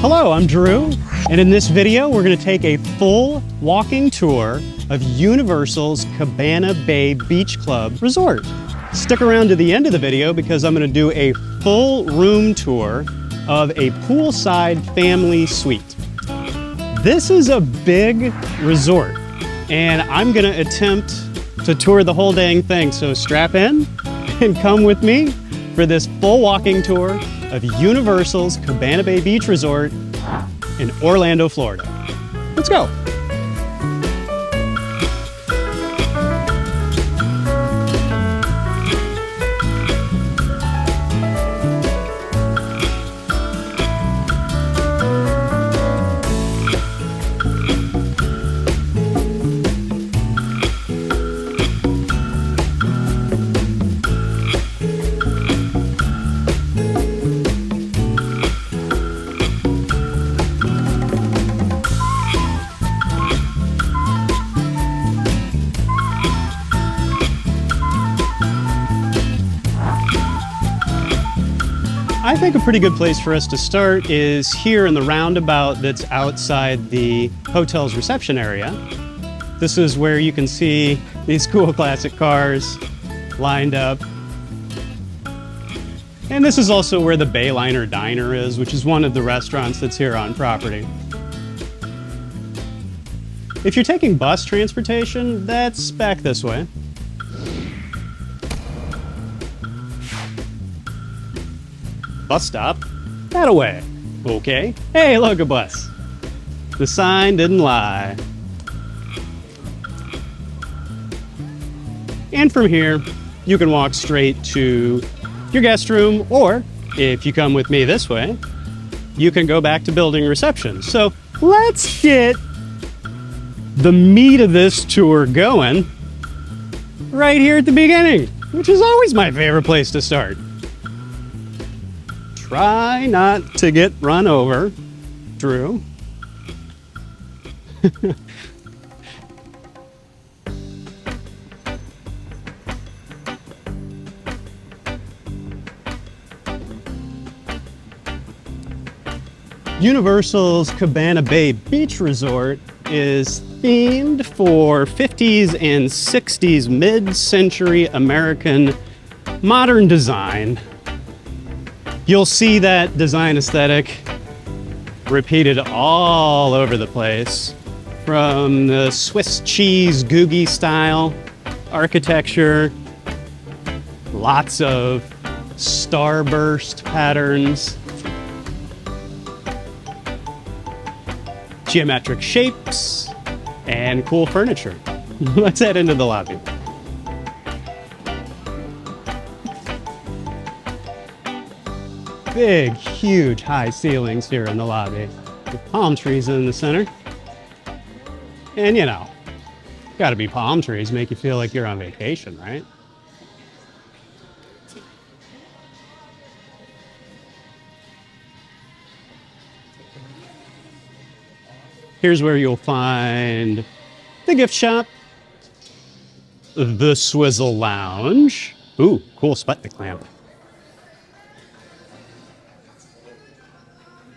Hello, I'm Drew, and in this video we're going to take a full walking tour of Universal's Cabana Bay Beach Club Resort. Stick around to the end of the video because I'm going to do a full room tour of a poolside family suite. This is a big resort, and I'm going to attempt to tour the whole dang thing, so strap in and come with me for this full walking tour of Universal's Cabana Bay Beach Resort in Orlando, Florida. Let's go. I think a pretty good place for us to start is here in the roundabout that's outside the hotel's reception area. This is where you can see these cool classic cars lined up. And this is also where the Bayliner Diner is, which is one of the restaurants that's here on property. If you're taking bus transportation, that's back this way. Bus stop, that away. Okay. Hey, look, a bus. The sign didn't lie. And from here, you can walk straight to your guest room, or if you come with me this way, you can go back to building reception. So let's get the meat of this tour going right here at the beginning, which is always my favorite place to start. Try not to get run over, Drew. Universal's Cabana Bay Beach Resort is themed for 50s and 60s mid-century American modern design. You'll see that design aesthetic repeated all over the place, from the Swiss cheese googie style architecture, lots of starburst patterns, geometric shapes, and cool furniture. Let's head into the lobby. Big, huge, high ceilings here in the lobby, with palm trees in the center. And you know, gotta be palm trees, make you feel like you're on vacation, right? Here's where you'll find the gift shop, the Swizzle Lounge. Ooh, cool Sputnik lamp.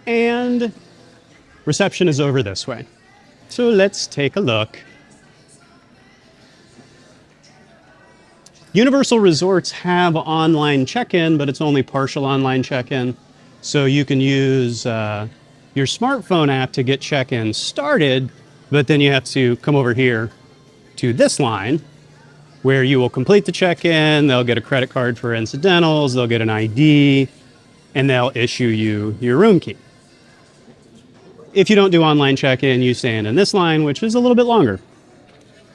And reception is over this way. So let's take a look. Universal Resorts have online check-in, but it's only partial online check-in. So you can use your smartphone app to get check-in started, but then you have to come over here to this line where you will complete the check-in, they'll get a credit card for incidentals, they'll get an ID, and they'll issue you your room key. If you don't do online check-in, you stand in this line, which is a little bit longer.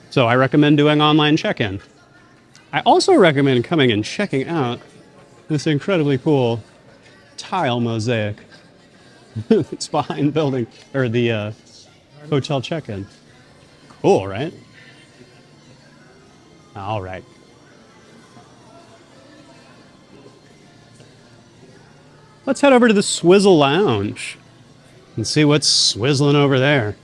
So I recommend doing online check-in. I also recommend coming and checking out this incredibly cool tile mosaic. It's behind building, or the hotel check-in. Cool, right? All right. Let's head over to the Swizzle Lounge and see what's swizzling over there.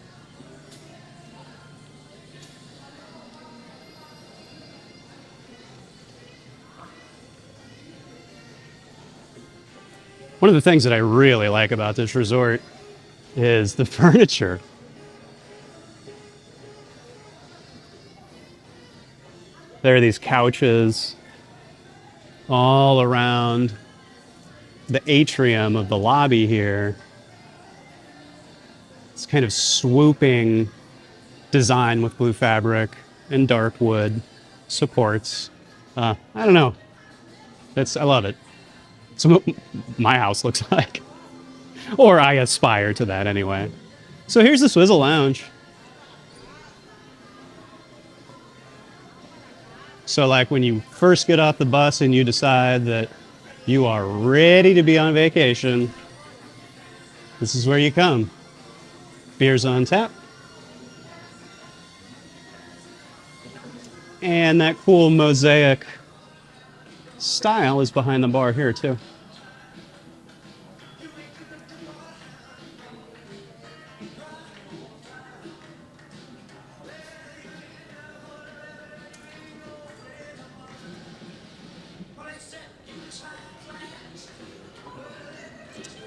One of the things that I really like about this resort is the furniture. There are these couches all around the atrium of the lobby here. It's kind of swooping design with blue fabric and dark wood supports. I don't know. I love it. It's what my house looks like. Or I aspire to that anyway. So here's the Swizzle Lounge. So like when you first get off the bus and you decide that you are ready to be on vacation, this is where you come. Beers on tap. And that cool mosaic style is behind the bar here too.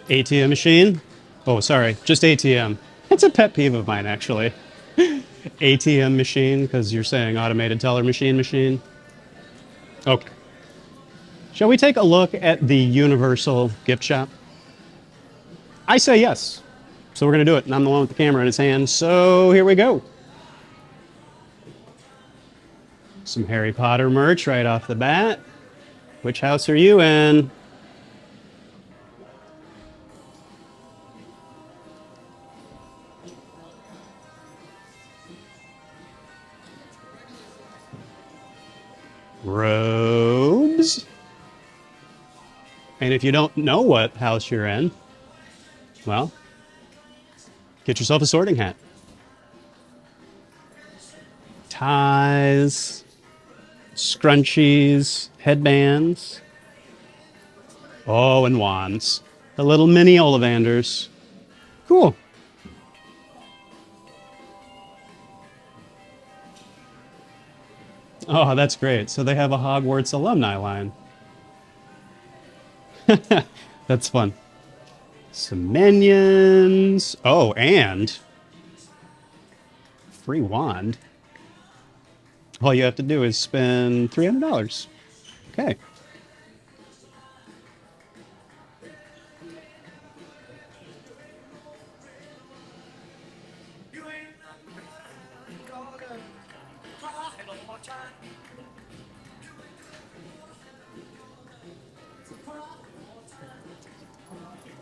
ATM machine? Oh, sorry, just ATM. It's a pet peeve of mine, actually. ATM machine, because you're saying automated teller machine. Okay. Shall we take a look at the Universal gift shop? I say yes. So we're going to do it, and I'm the one with the camera in his hand, so here we go. Some Harry Potter merch right off the bat. Which house are you in? Robes. And if you don't know what house you're in, well, get yourself a sorting hat. Ties, scrunchies, headbands. Oh, and wands. The little mini Ollivanders. Cool. Oh, that's great. So they have a Hogwarts alumni line. That's fun. Some minions. Oh, and free wand. All you have to do is spend $300. Okay.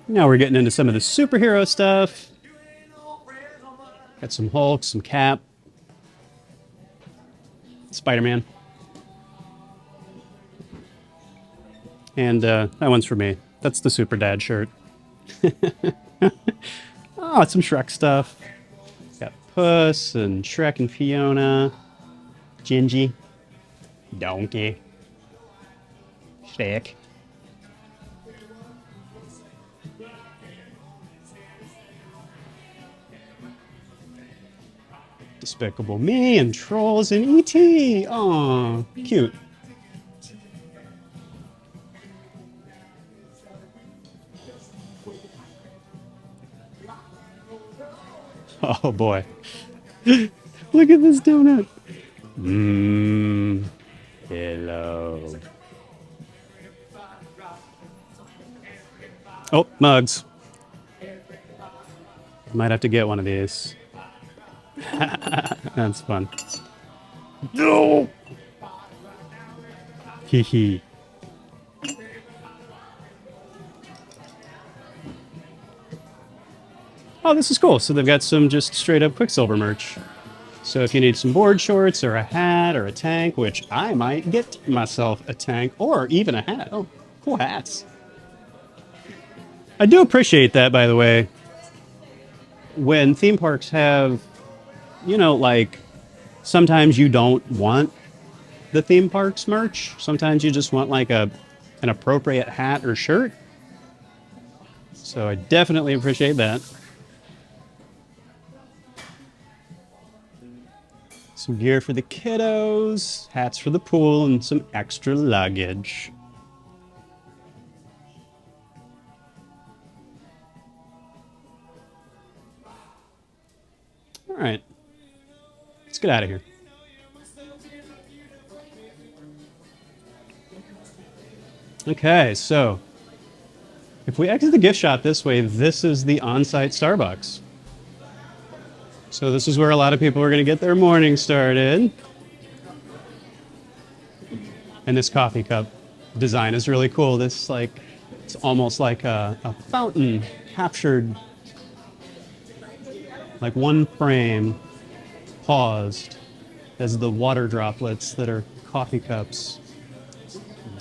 Now we're getting into some of the superhero stuff. Got some Hulk, some Cap, Spider-Man. And that one's for me. That's the Super Dad shirt. Oh, some Shrek stuff. Got Puss and Shrek and Fiona. Gingy. Donkey. Shrek. Despicable Me and Trolls and E.T. Aw, cute. Oh boy. Look at this donut. Hello. Oh, mugs. Might have to get one of these. That's fun. No! Hee hee. Oh, this is cool. So they've got some just straight up Quicksilver merch. So if you need some board shorts or a hat or a tank, which I might get myself a tank or even a hat. Oh, cool hats. I do appreciate that, by the way. When theme parks have, you know, like, sometimes you don't want the theme parks merch. Sometimes you just want like an appropriate hat or shirt. So I definitely appreciate that. Some gear for the kiddos, hats for the pool, and some extra luggage. All right, let's get out of here. Okay, so if we exit the gift shop this way, this is the on-site Starbucks. So this is where a lot of people are going to get their morning started. And this coffee cup design is really cool. This it's almost like a fountain captured, like one frame paused as the water droplets that are coffee cups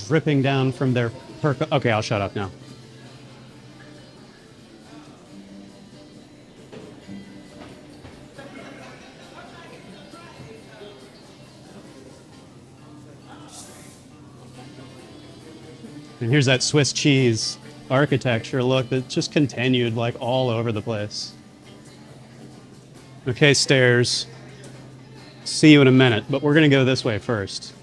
dripping down from their okay, I'll shut up now. And here's that Swiss cheese architecture look that just continued like all over the place. Okay, stairs. See you in a minute, but we're going to go this way first.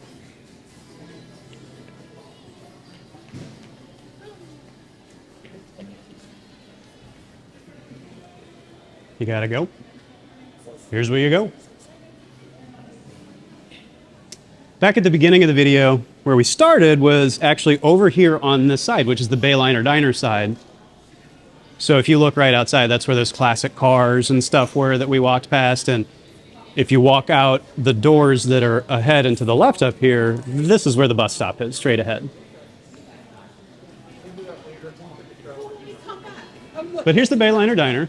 You gotta go. Here's where you go. Back at the beginning of the video, where we started was actually over here on this side, which is the Bayliner Diner side. So if you look right outside, that's where those classic cars and stuff were that we walked past. And if you walk out the doors that are ahead and to the left up here, this is where the bus stop is, straight ahead. But here's the Bayliner Diner.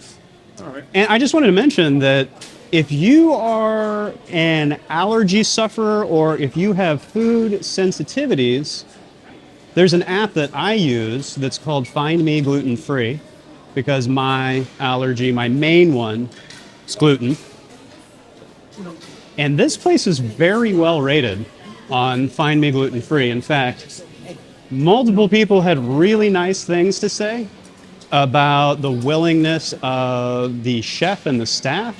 And I just wanted to mention that if you are an allergy sufferer or if you have food sensitivities, there's an app that I use that's called Find Me Gluten Free, because my allergy, my main one, is gluten. And this place is very well rated on Find Me Gluten Free. In fact, multiple people had really nice things to say about the willingness of the chef and the staff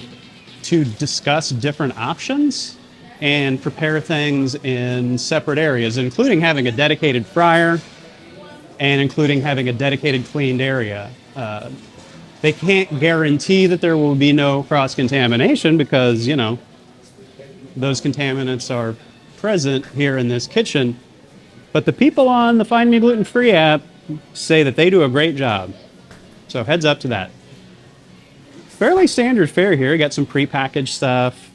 to discuss different options and prepare things in separate areas, including having a dedicated fryer and including having a dedicated cleaned area. They can't guarantee that there will be no cross-contamination because, you know, those contaminants are present here in this kitchen. But the people on the Find Me Gluten Free app say that they do a great job. So heads up to that. Fairly standard fare here. Got some prepackaged stuff.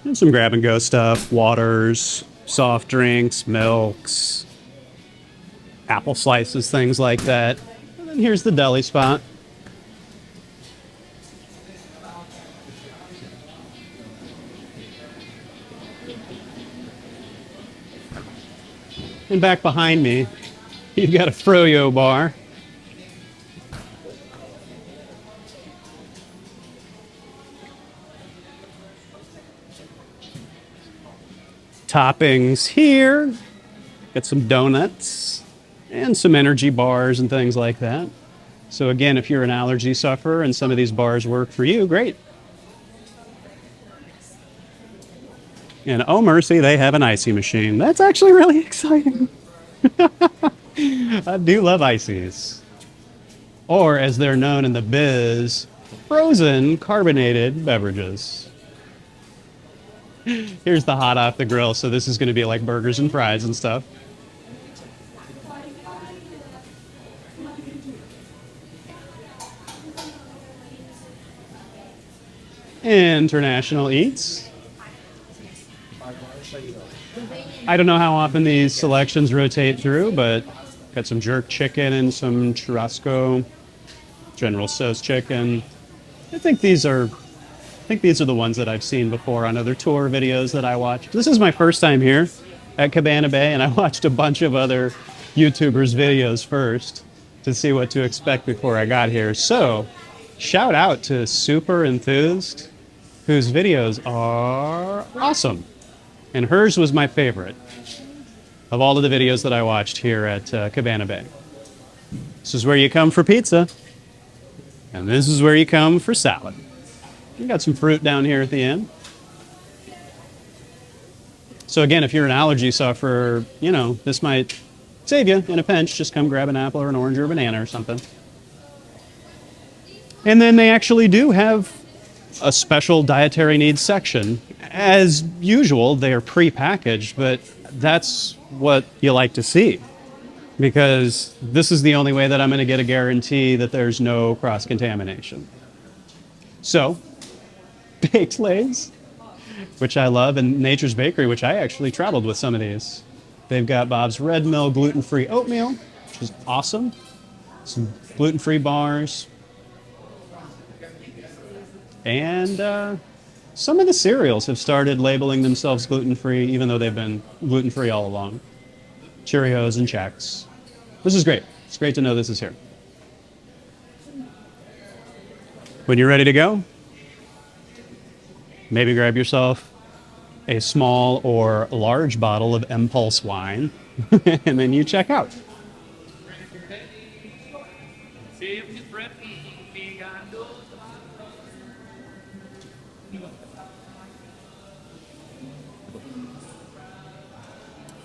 And some grab and go stuff. Waters, soft drinks, milks, apple slices, things like that. And then here's the deli spot. And back behind me, you've got a froyo bar. Toppings here. Got some donuts and some energy bars and things like that. So again, if you're an allergy sufferer and some of these bars work for you, great. And oh mercy, they have an icy machine. That's actually really exciting. I do love ices. Or as they're known in the biz, frozen carbonated beverages. Here's the hot off the grill, so this is going to be like burgers and fries and stuff. International Eats. I don't know how often these selections rotate through, but got some jerk chicken and some churrasco, General Tso's chicken. I think these are the ones that I've seen before on other tour videos that I watched. This is my first time here at Cabana Bay, and I watched a bunch of other YouTubers' videos first to see what to expect before I got here. So, shout out to Super Enthused, whose videos are awesome. And hers was my favorite of all of the videos that I watched here at Cabana Bay. This is where you come for pizza, and this is where you come for salad. We got some fruit down here at the end. So again, if you're an allergy sufferer, this might save you in a pinch. Just come grab an apple or an orange or a banana or something. And then they actually do have a special dietary needs section. As usual, they are pre-packaged, but that's what you like to see, because this is the only way that I'm going to get a guarantee that there's no cross-contamination. So, baked lays, which I love, and Nature's Bakery, which I actually traveled with some of these. They've got Bob's Red Mill gluten-free oatmeal, which is awesome. Some gluten-free bars. And some of the cereals have started labeling themselves gluten-free, even though they've been gluten-free all along. Cheerios and Chex. This is great. It's great to know this is here. When you're ready to go, maybe grab yourself a small or large bottle of impulse wine, and then you check out.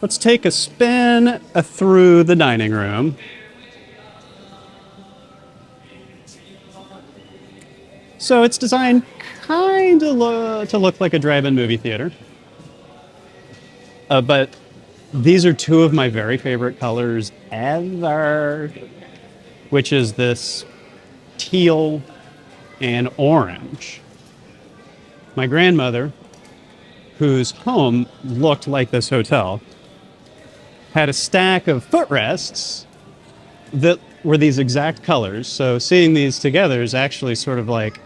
Let's take a spin through the dining room. So it's designed kind of to look like a drive-in movie theater. But these are two of my very favorite colors ever, which is this teal and orange. My grandmother, whose home looked like this hotel, had a stack of foorests that were these exact colors. So seeing these together is actually sort of like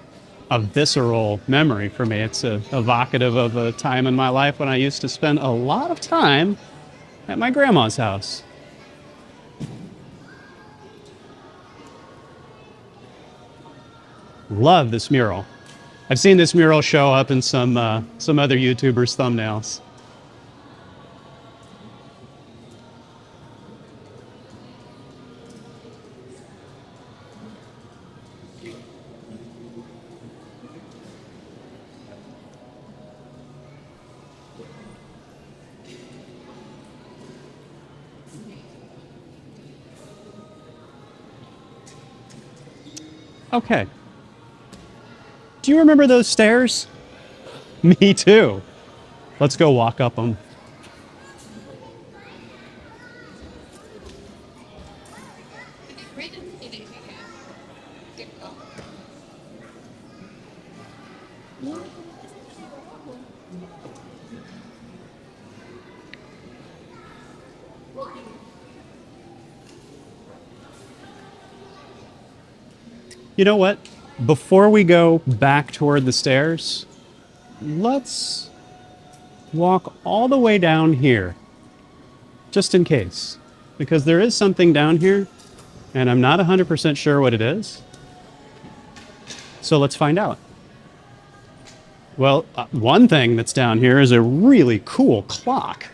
a visceral memory for me. It's evocative of a time in my life when I used to spend a lot of time at my grandma's house. Love this mural. I've seen this mural show up in some other YouTubers' thumbnails. Okay. Do you remember those stairs? Me too. Let's go walk up them. You know what? Before we go back toward the stairs, let's walk all the way down here, just in case, because there is something down here, and I'm not 100% sure what it is. So let's find out. Well, one thing that's down here is a really cool clock.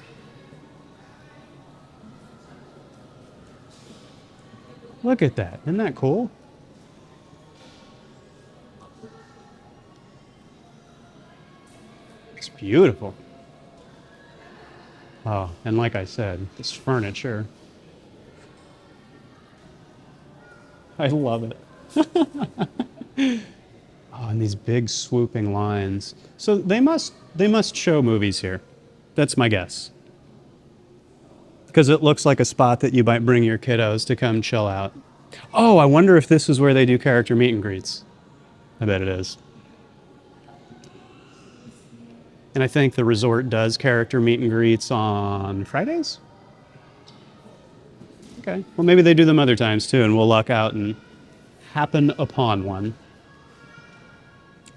Look at that. Isn't that cool? It's beautiful. Oh, and like I said, this furniture. I love it. Oh, and these big swooping lines. So they must show movies here. That's my guess. Because it looks like a spot that you might bring your kiddos to come chill out. Oh, I wonder if this is where they do character meet and greets. I bet it is. And I think the resort does character meet and greets on Fridays? Okay. Well, maybe they do them other times too, and we'll luck out and happen upon one.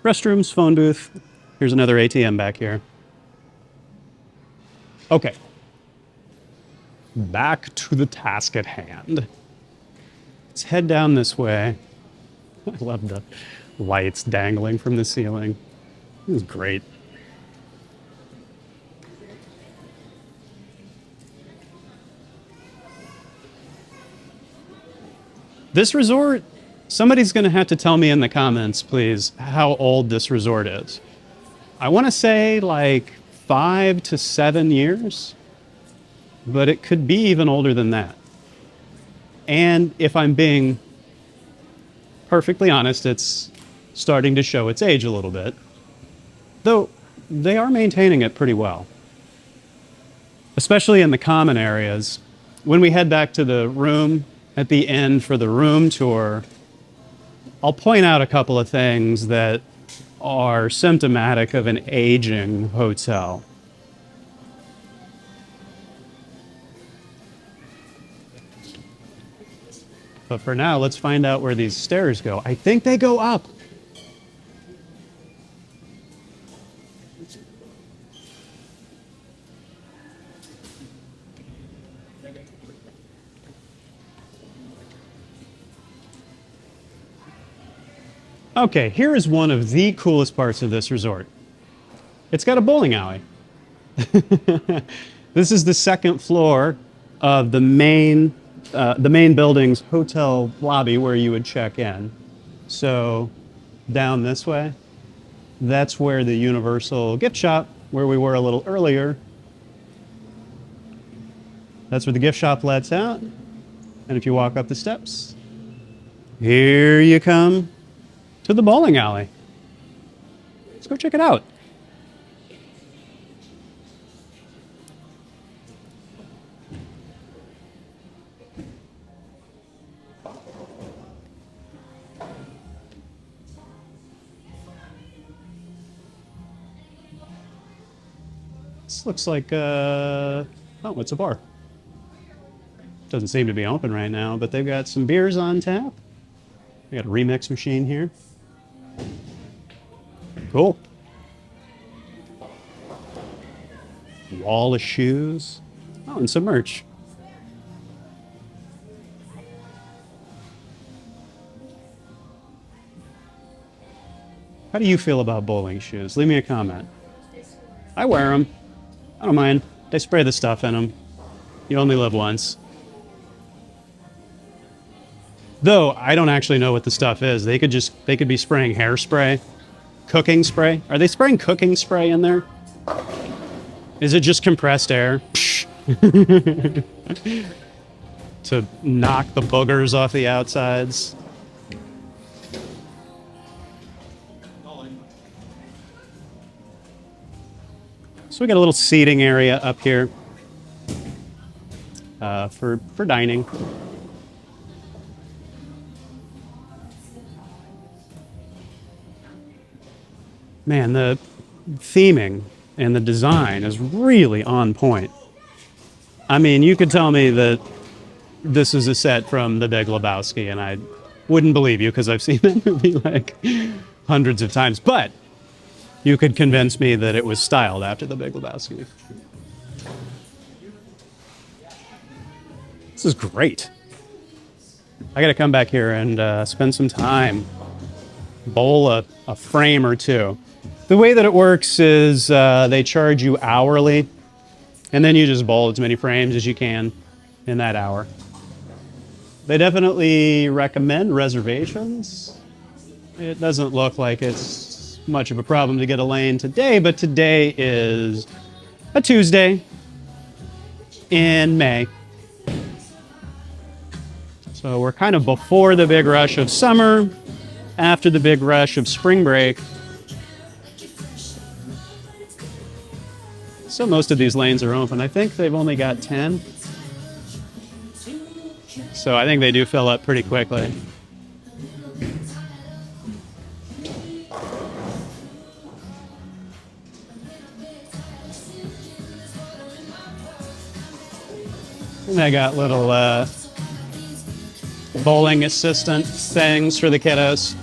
Restrooms, phone booth. Here's another ATM back here. Okay. Back to the task at hand. Let's head down this way. I love the lights dangling from the ceiling. This is great. This resort, somebody's going to have to tell me in the comments, please, how old this resort is. I want to say like 5 to 7 years, but it could be even older than that. And if I'm being perfectly honest, it's starting to show its age a little bit, though they are maintaining it pretty well, especially in the common areas. When we head back to the room at the end for the room tour, I'll point out a couple of things that are symptomatic of an aging hotel. But for now, let's find out where these stairs go. I think they go up. Okay, here is one of the coolest parts of this resort. It's got a bowling alley. This is the second floor of the main building's hotel lobby where you would check in. So down this way, that's where the Universal gift shop, where we were a little earlier, that's where the gift shop lets out. And if you walk up the steps, here you come to the bowling alley. Let's go check it out. This looks like, oh, it's a bar. Doesn't seem to be open right now, but they've got some beers on tap. They got a remix machine here. Cool. Wall of shoes. Oh, and some merch. How do you feel about bowling shoes? Leave me a comment. I wear them. I don't mind. They spray the stuff in them. You only live once. Though I don't actually know what the stuff is. They could be spraying hairspray, cooking spray. Are they spraying cooking spray in there? Is it just compressed air? To knock the boogers off the outsides? So we got a little seating area up here for dining. Man, the theming and the design is really on point. I mean, you could tell me that this is a set from The Big Lebowski, and I wouldn't believe you because I've seen that movie like hundreds of times. But you could convince me that it was styled after The Big Lebowski. This is great. I got to come back here and spend some time, bowl a frame or two. The way that it works is they charge you hourly, and then you just bowl as many frames as you can in that hour. They definitely recommend reservations. It doesn't look like it's much of a problem to get a lane today, but today is a Tuesday in May. So we're kind of before the big rush of summer, after the big rush of spring break. So most of these lanes are open. I think they've only got 10. So I think they do fill up pretty quickly. And I got little bowling assistant things for the kiddos,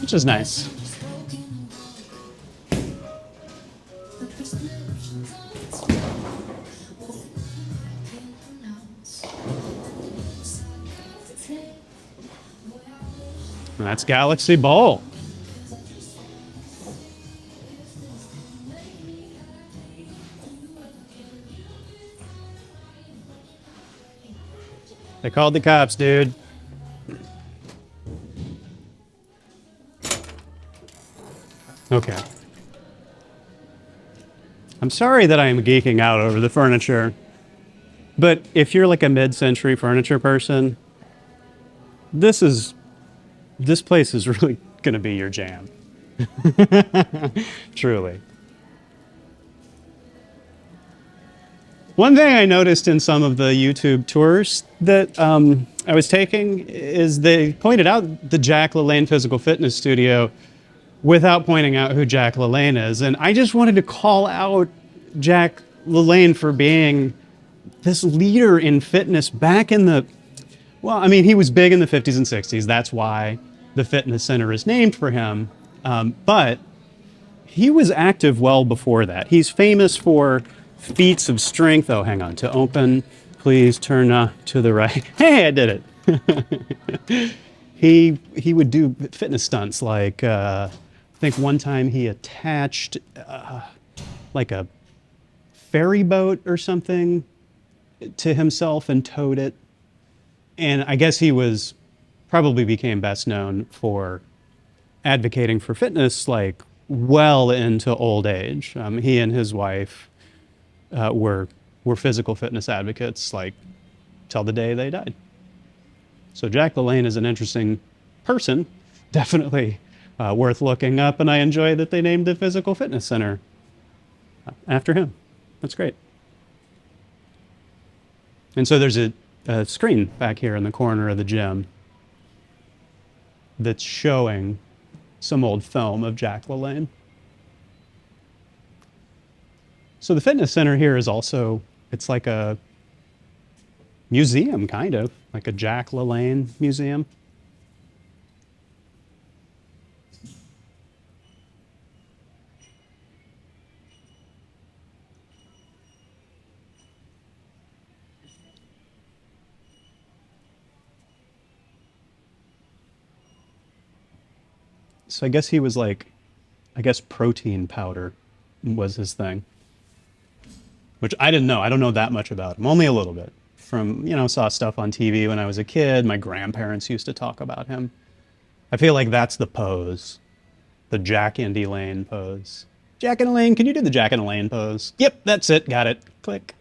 which is nice. And that's Galaxy Bowl. They called the cops, dude. Okay. I'm sorry that I am geeking out over the furniture, but if you're like a mid-century furniture person, this is this place is really going to be your jam. Truly. One thing I noticed in some of the YouTube tours that I was taking is they pointed out the Jack LaLanne Physical Fitness Studio without pointing out who Jack LaLanne is. And I just wanted to call out Jack LaLanne for being this leader in fitness back in the, well, I mean, he was big in the 50s and 60s. That's why the fitness center is named for him. But he was active well before that. He's famous for feats of strength. Oh, hang on. To open, please turn to the right. Hey, I did it. He would do fitness stunts like I think one time he attached like a ferry boat or something to himself and towed it. And I guess he was probably became best known for advocating for fitness like well into old age. He and his wife were physical fitness advocates like till the day they died. So Jack LaLanne is an interesting person, definitely worth looking up, and I enjoy that they named the physical fitness center after him. That's great. And so there's a screen back here in the corner of the gym that's showing some old film of Jack LaLanne. So the fitness center here is also, it's like a museum, kind of, like a Jack LaLanne museum. So I guess he was like, I guess protein powder was his thing, which I didn't know. I don't know that much about him, only a little bit. From, saw stuff on TV when I was a kid. My grandparents used to talk about him. I feel like that's the pose, the Jack and Elaine pose. Jack and Elaine, can you do the Jack and Elaine pose? Yep, that's it. Got it. Click.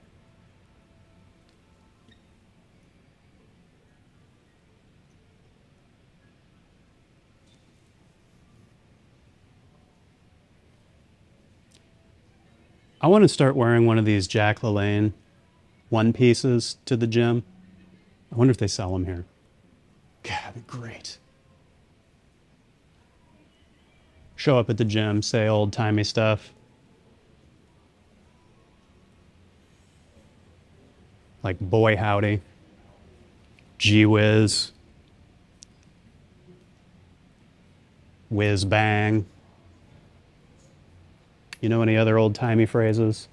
I want to start wearing one of these Jack LaLanne one pieces to the gym. I wonder if they sell them here. God, that'd be great. Show up at the gym, say old-timey stuff. Like, boy howdy. Gee whiz. Whiz bang. You know any other old-timey phrases?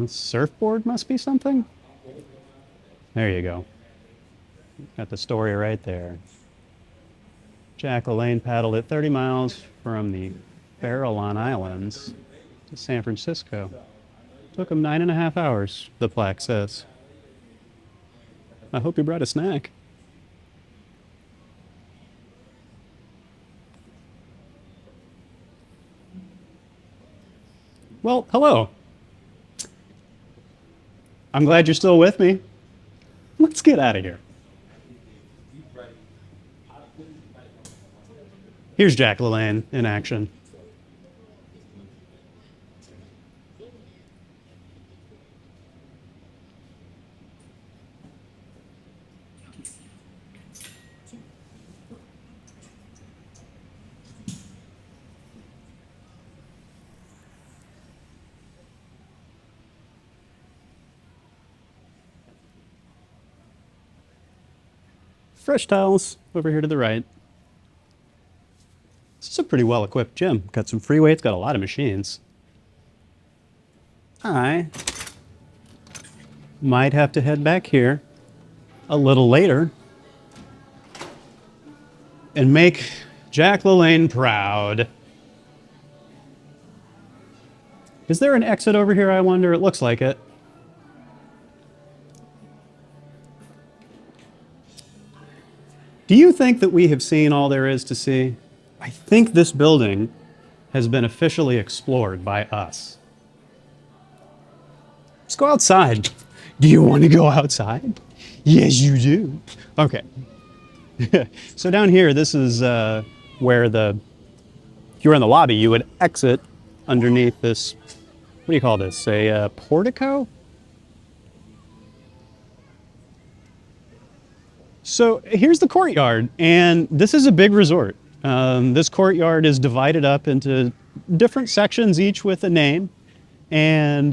Surfboard must be something? There you go. Got the story right there. Jack LaLanne paddled at 30 miles from the Farallon Islands to San Francisco. Took him 9.5 hours, the plaque says. I hope you brought a snack. Well, hello. I'm glad you're still with me. Let's get out of here. Here's Jack LaLanne in action. Fresh towels over here to the right. This is a pretty well-equipped gym. Got some free weights, got a lot of machines. I might have to head back here a little later and make Jack LaLanne proud. Is there an exit over here, I wonder? It looks like it. Do you think that we have seen all there is to see? I think this building has been officially explored by us. Let's go outside. Do you want to go outside? Yes, you do. Okay. So down here, this is where if you were in the lobby, you would exit underneath this, what do you call this? A portico? So here's the courtyard, and this is a big resort. This courtyard is divided up into different sections, each with a name, and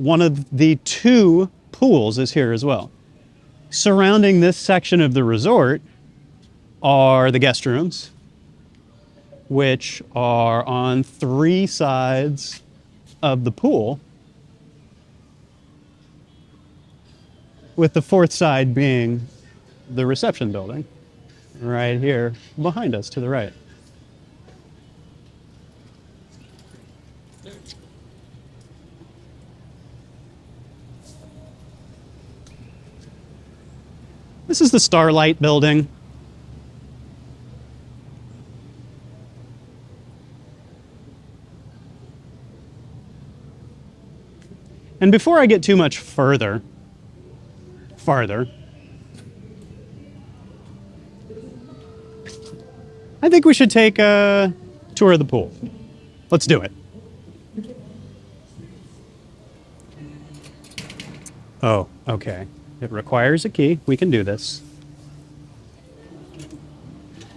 one of the two pools is here as well. Surrounding this section of the resort are the guest rooms, which are on three sides of the pool, with the fourth side being the reception building, right here behind us to the right. This is the Starlight building. And before I get too much farther, I think we should take a tour of the pool. Let's do it. Oh, okay. It requires a key. We can do this.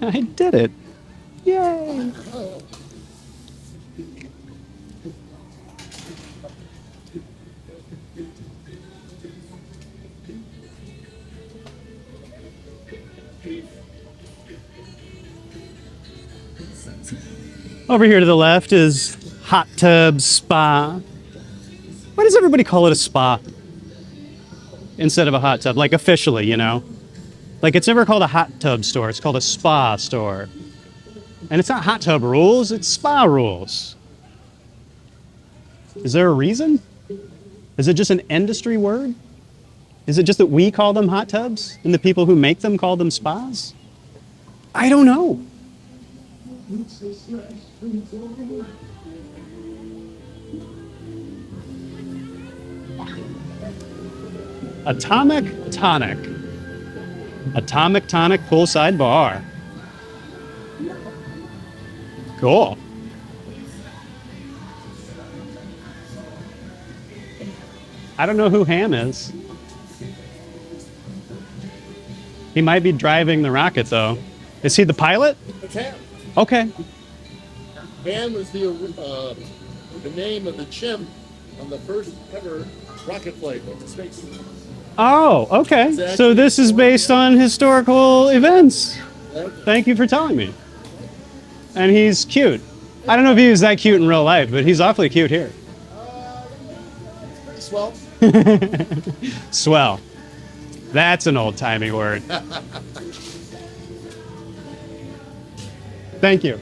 I did it. Yay! Over here to the left is hot tub spa. Why does everybody call it a spa instead of a hot tub? Like officially, you know? Like it's never called a hot tub store, it's called a spa store. And it's not hot tub rules, it's spa rules. Is there a reason? Is it just an industry word? Is it just that we call them hot tubs and the people who make them call them spas? I don't know. Atomic Tonic. Atomic Tonic poolside bar. Cool. I don't know who Ham is. He might be driving the rocket, though. Is he the pilot? It's Ham. Okay. Ham was the name of the chimp on the first ever rocket flight into space. Oh, okay. Exactly. So this is based on historical events. Thank you for telling me. And he's cute. I don't know if he was that cute in real life, but he's awfully cute here. Pretty swell. Swell. That's an old-timey word. Thank you.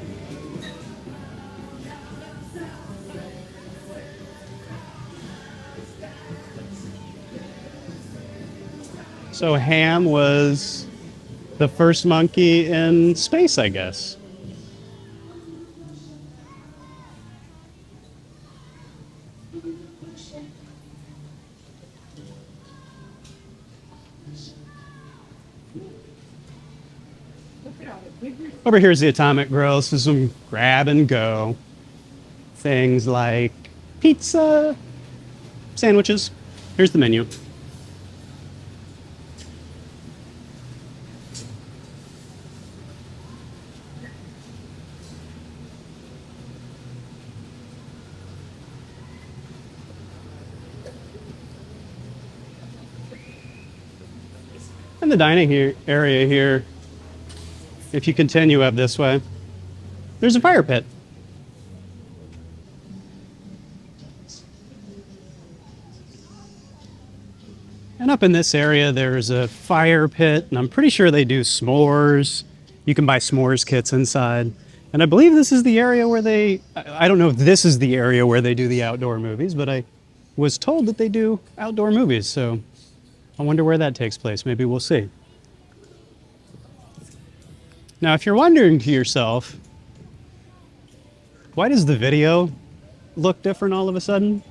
So Ham was the first monkey in space, I guess. Over here's the Atomic Grill. This is some grab and go. Things like pizza, sandwiches. Here's the menu. And the dining area here, if you continue up this way, there's a fire pit. And up in this area, there's a fire pit, and I'm pretty sure they do s'mores. You can buy s'mores kits inside. And I believe this is the area where I don't know if this is the area where they do the outdoor movies, but I was told that they do outdoor movies, so I wonder where that takes place. Maybe we'll see. Now, if you're wondering to yourself, why does the video look different all of a sudden?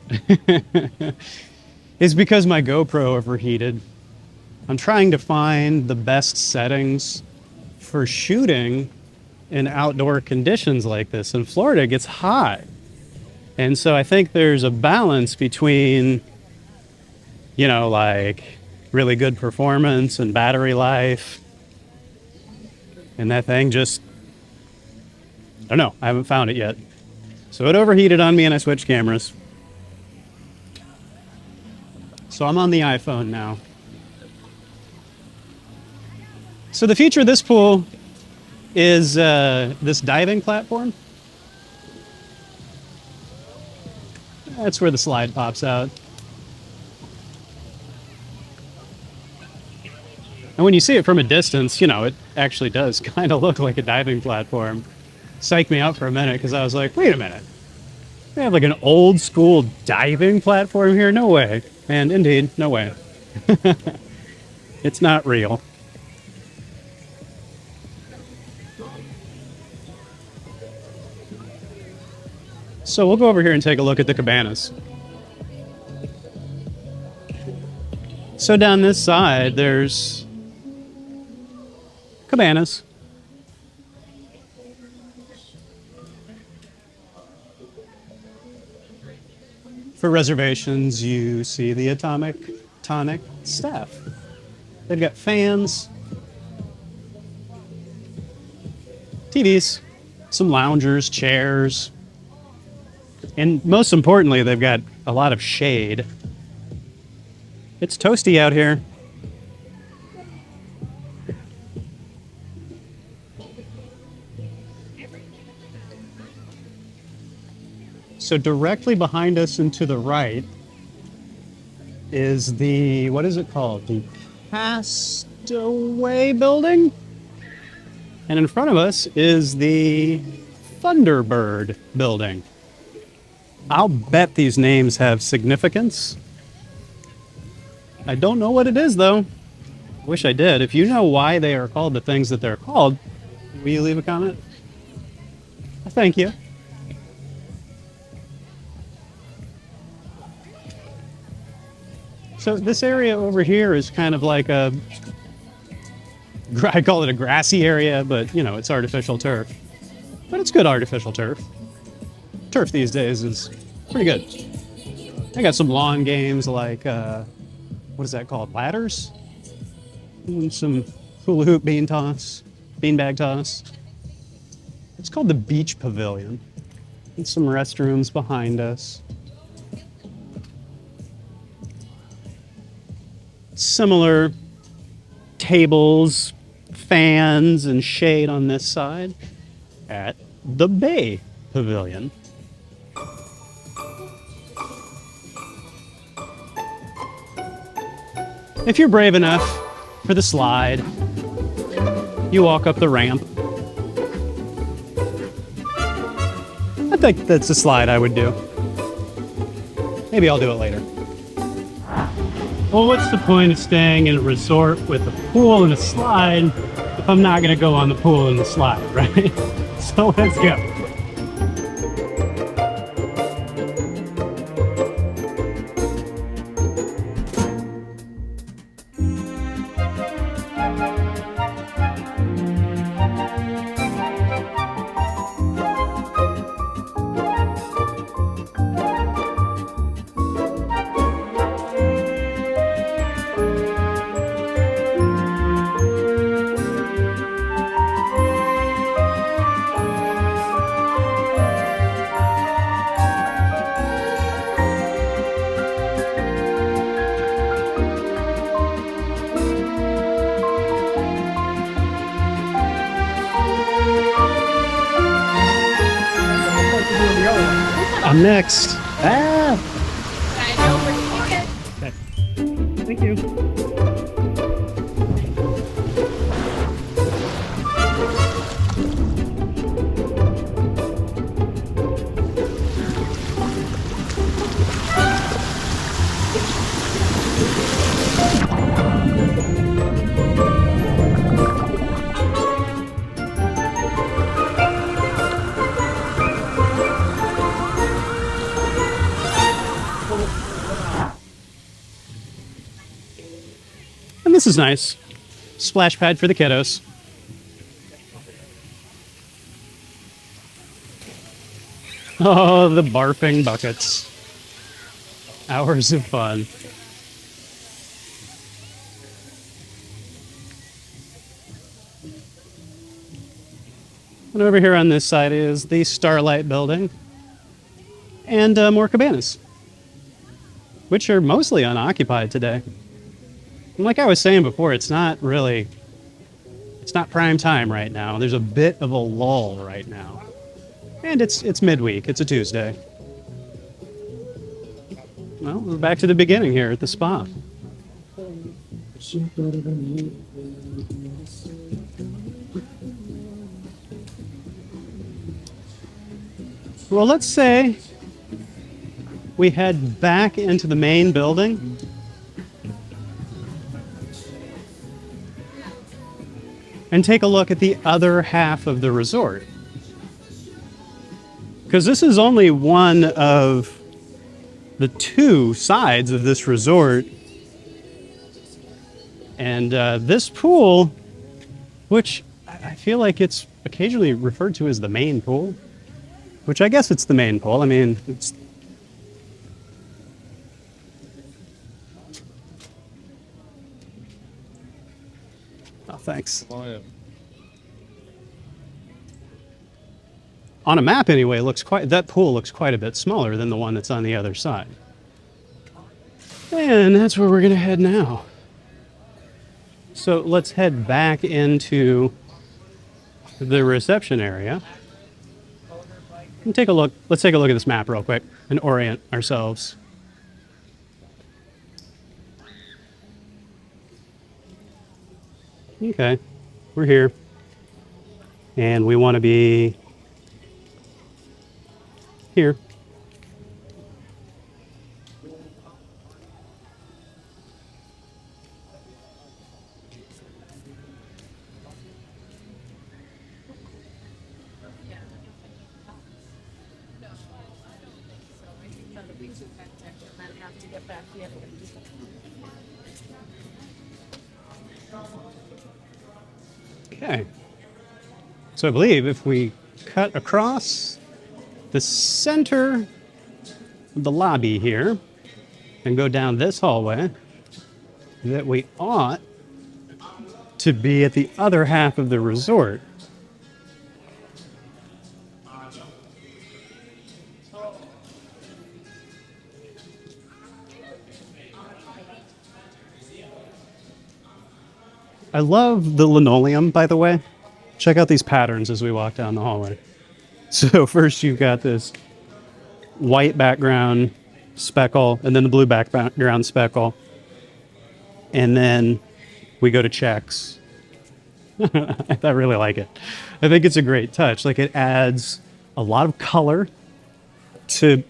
It's because my GoPro overheated. I'm trying to find the best settings for shooting in outdoor conditions like this. In Florida, it gets hot. And so I think there's a balance between, you know, like really good performance and battery life. And that thing just, I don't know, I haven't found it yet. So it overheated on me and I switched cameras. So I'm on the iPhone now. So the feature of this pool is this diving platform. That's where the slide pops out. And when you see it from a distance, you know, it actually does kind of look like a diving platform. Psyched me out for a minute because I was like, wait a minute. They have like an old school diving platform here? No way. And indeed, no way. It's not real. So we'll go over here and take a look at the cabanas. So down this side, there's cabanas. For reservations, you see the Atomic Tonic staff. They've got fans, TVs, some loungers, chairs, and most importantly, they've got a lot of shade. It's toasty out here. So directly behind us and to the right is the, what is it called? The Castaway building? And in front of us is the Thunderbird building. I'll bet these names have significance. I don't know what it is though. Wish I did. If you know why they are called the things that they're called, will you leave a comment? Thank you. So this area over here is kind of like a, I call it a grassy area, but you know, it's artificial turf. But it's good artificial turf. Turf these days is pretty good. I got some lawn games like, what is that called? Ladders? And some hula hoop beanbag toss. It's called the Beach Pavilion. And some restrooms behind us. Similar tables, fans, and shade on this side at the Bay Pavilion. If you're brave enough for the slide, you walk up the ramp. I think that's a slide I would do. Maybe I'll do it later. Well, what's the point of staying in a resort with a pool and a slide if I'm not going to go on the pool and the slide, right? So let's go. I'm next. Ah! Okay. Thank you. this is nice. Splash pad for the kiddos. Oh, the barfing buckets. Hours of fun. And over here on this side is the Starlight Building and more cabanas, which are mostly unoccupied today. And like I was saying before, it's not prime time right now. There's a bit of a lull right now. And it's midweek. It's a Tuesday. Well, we're back to the beginning here at the spa. Well, let's say we head back into the main building. And take a look at the other half of the resort. Because this is only one of the two sides of this resort. And this pool, which I feel like it's occasionally referred to as the main pool, which I guess it's the main pool. I mean, it's... Oh, thanks. On a map anyway, that pool looks quite a bit smaller than the one that's on the other side. And that's where we're gonna head now. So let's head back into the reception area and take a look. Let's take a look at this map real quick and orient ourselves. Okay, we're here. And we want to be here. Okay. So I believe if we cut across the center of the lobby here and go down this hallway, that we ought to be at the other half of the resort. I love the linoleum, by the way. Check out these patterns as we walk down the hallway. So first you've got this white background speckle, and then the blue background speckle. And then we go to checks. I really like it. I think it's a great touch. Like, it adds a lot of color to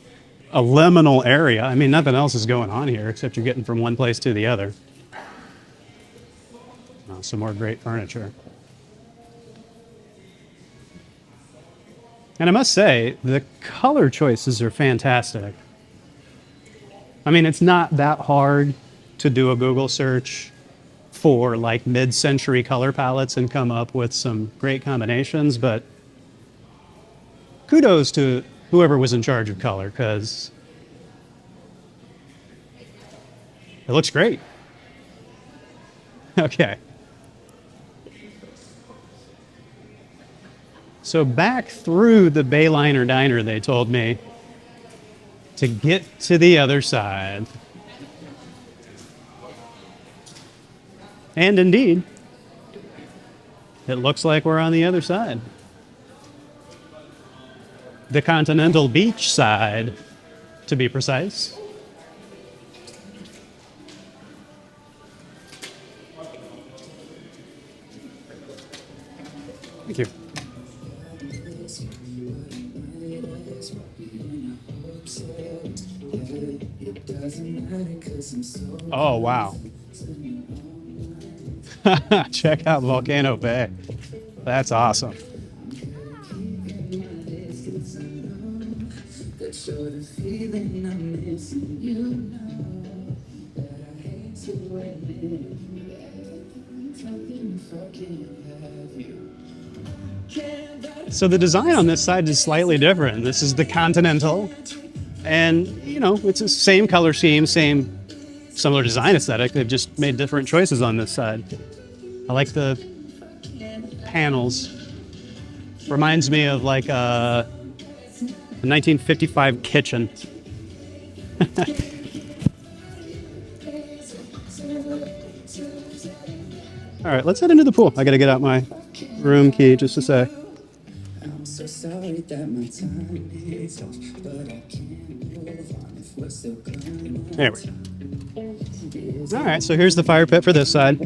a liminal area. I mean, nothing else is going on here except you're getting from one place to the other. Oh, some more great furniture. And I must say, the color choices are fantastic. I mean, it's not that hard to do a Google search for like mid-century color palettes and come up with some great combinations, but kudos to whoever was in charge of color, because it looks great. Okay. So back through the Bayliner Diner, they told me, to get to the other side. And indeed, it looks like we're on the other side. The Continental Beach side, to be precise. Thank you. Oh, wow. Check out Volcano Bay. That's awesome. So the design on this side is slightly different. This is the Continental, and you know, it's the same color scheme, same similar design aesthetic. They've just made different choices on this side. I like the panels. Reminds me of like a 1955 kitchen. All right, let's head into the pool. I gotta get out my room key just a sec. I'm so sorry that my time is off, but I can't move on if we're still going. There we go. All right, so here's the fire pit for this side.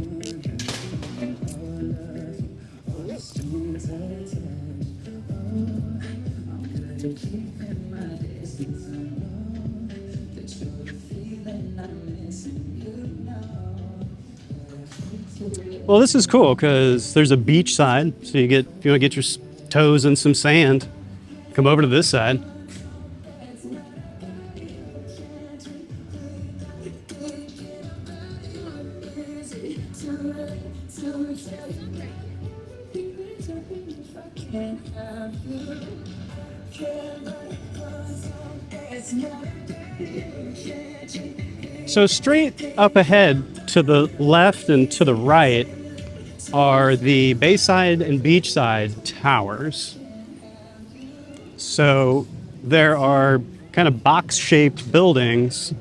Well, this is cool because there's a beach side, so you get, if you want to get your toes in some sand, come over to this side. So straight up ahead to the left and to the right are the Bayside and Beachside towers. So there are kind of box-shaped buildings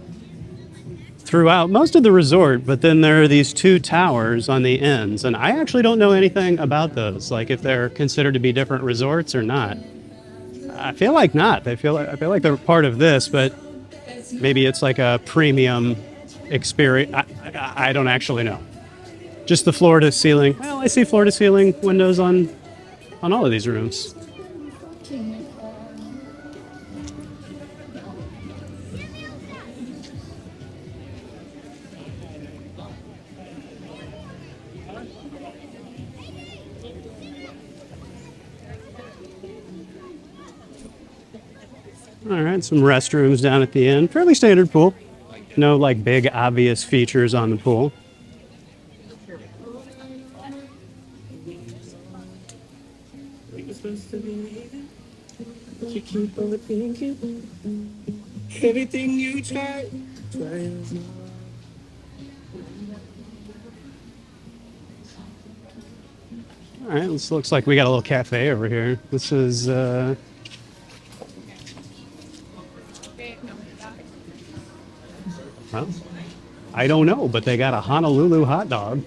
throughout most of the resort, but then there are these two towers on the ends, and I actually don't know anything about those, like if they're considered to be different resorts or not. I feel like not. I feel like they're part of this, but maybe it's like a premium experience. I don't actually know. Just the floor to ceiling. Well, I see floor to ceiling windows on all of these rooms. All right, some restrooms down at the end. Fairly standard pool. No like big obvious features on the pool. Everything you try. All right, this looks like we got a little cafe over here. This is well, I don't know, but they got a Honolulu hot dog.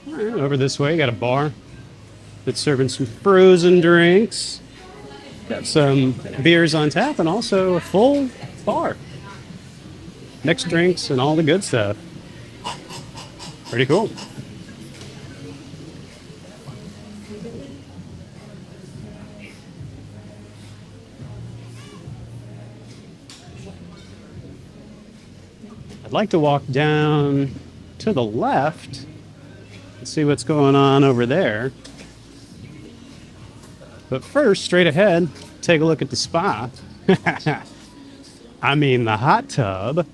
All right, over this way, got a bar that's serving some frozen drinks. Got some beers on tap and also a full bar. Mixed drinks and all the good stuff. Pretty cool. I'd like to walk down to the left and see what's going on over there. But first, straight ahead, take a look at the spa. I mean, the hot tub.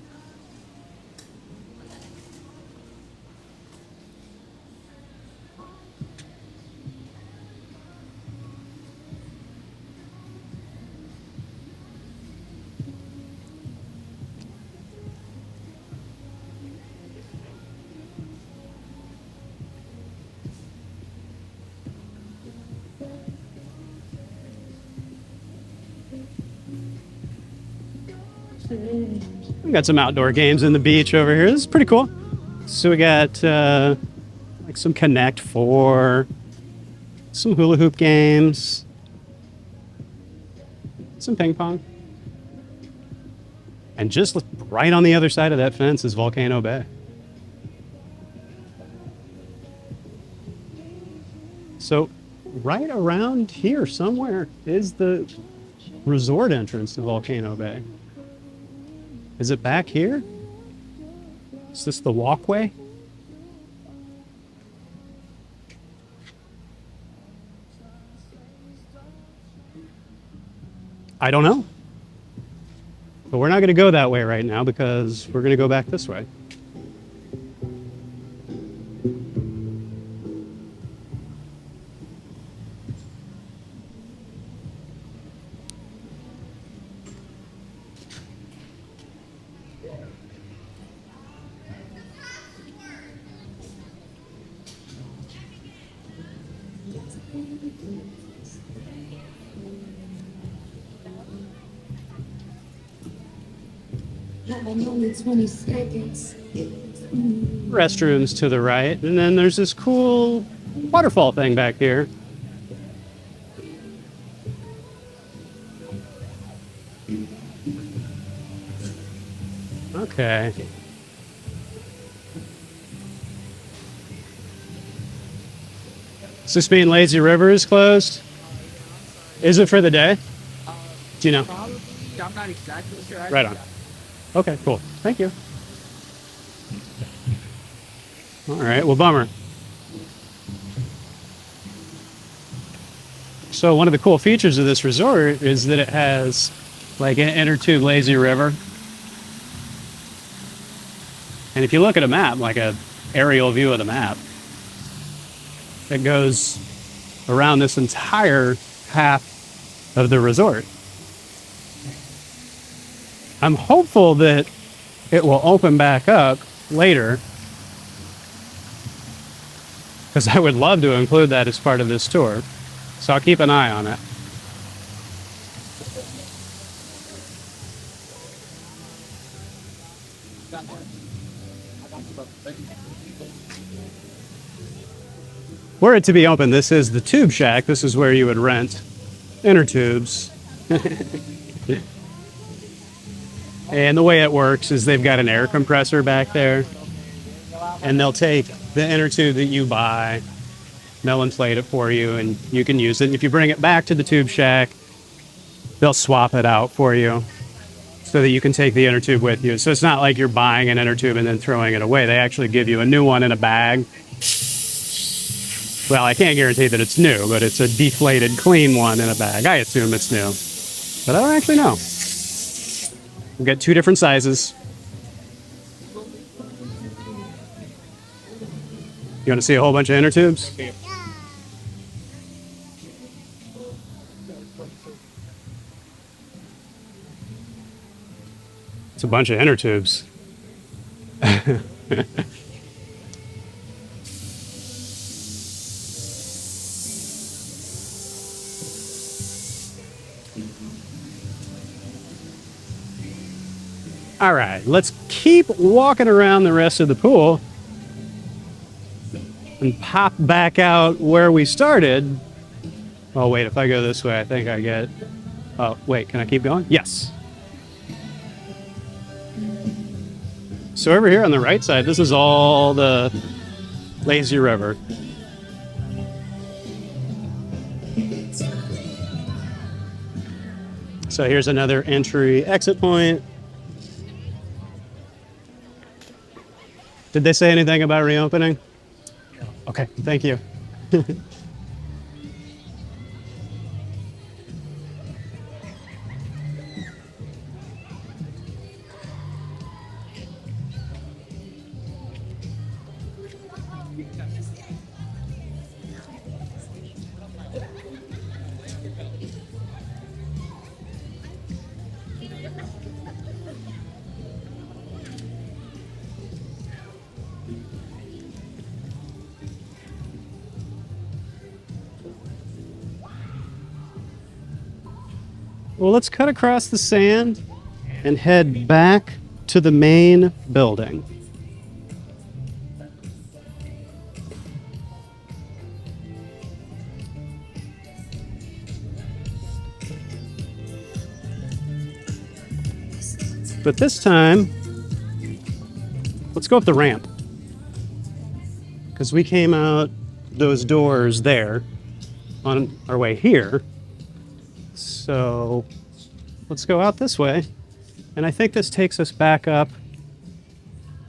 We got some outdoor games in the beach over here. This is pretty cool. So we got like some Connect 4, some hula hoop games, some ping pong. And just right on the other side of that fence is Volcano Bay. So right around here somewhere is the resort entrance to Volcano Bay. Is it back here? Is this the walkway? I don't know. But we're not going to go that way right now because we're going to go back this way. Only 20 seconds. Restrooms to the right, and then there's this cool waterfall thing back here. Okay. Does this mean Lazy River is closed? Is it for the day? Do you know? Probably. I'm not exactly sure. Right on. Okay, cool. Thank you. All right, well, bummer. So one of the cool features of this resort is that it has like an inner tube lazy river. And if you look at a map, like a aerial view of the map, it goes around this entire half of the resort. I'm hopeful that it will open back up later, because I would love to include that as part of this tour. So I'll keep an eye on it. Were it to be open, this is the tube shack. This is where you would rent inner tubes. And the way it works is they've got an air compressor back there, and they'll take the inner tube that you buy, they'll inflate it for you, and you can use it. And if you bring it back to the tube shack, they'll swap it out for you so that you can take the inner tube with you. So it's not like you're buying an inner tube and then throwing it away. They actually give you a new one in a bag. Well, I can't guarantee that it's new, but it's a deflated, clean one in a bag. I assume it's new, but I don't actually know. We've got two different sizes. You want to see a whole bunch of inner tubes? It's a bunch of inner tubes. All right, let's keep walking around the rest of the pool and pop back out where we started. Oh, wait, if I go this way, I think I get... Oh, wait, can I keep going? Yes. So over here on the right side, this is all the lazy river. So here's another entry exit point. Did they say anything about reopening? No. Okay, thank you. Well, let's cut across the sand and head back to the main building. But this time, let's go up the ramp, because we came out those doors there on our way here. So let's go out this way. And I think this takes us back up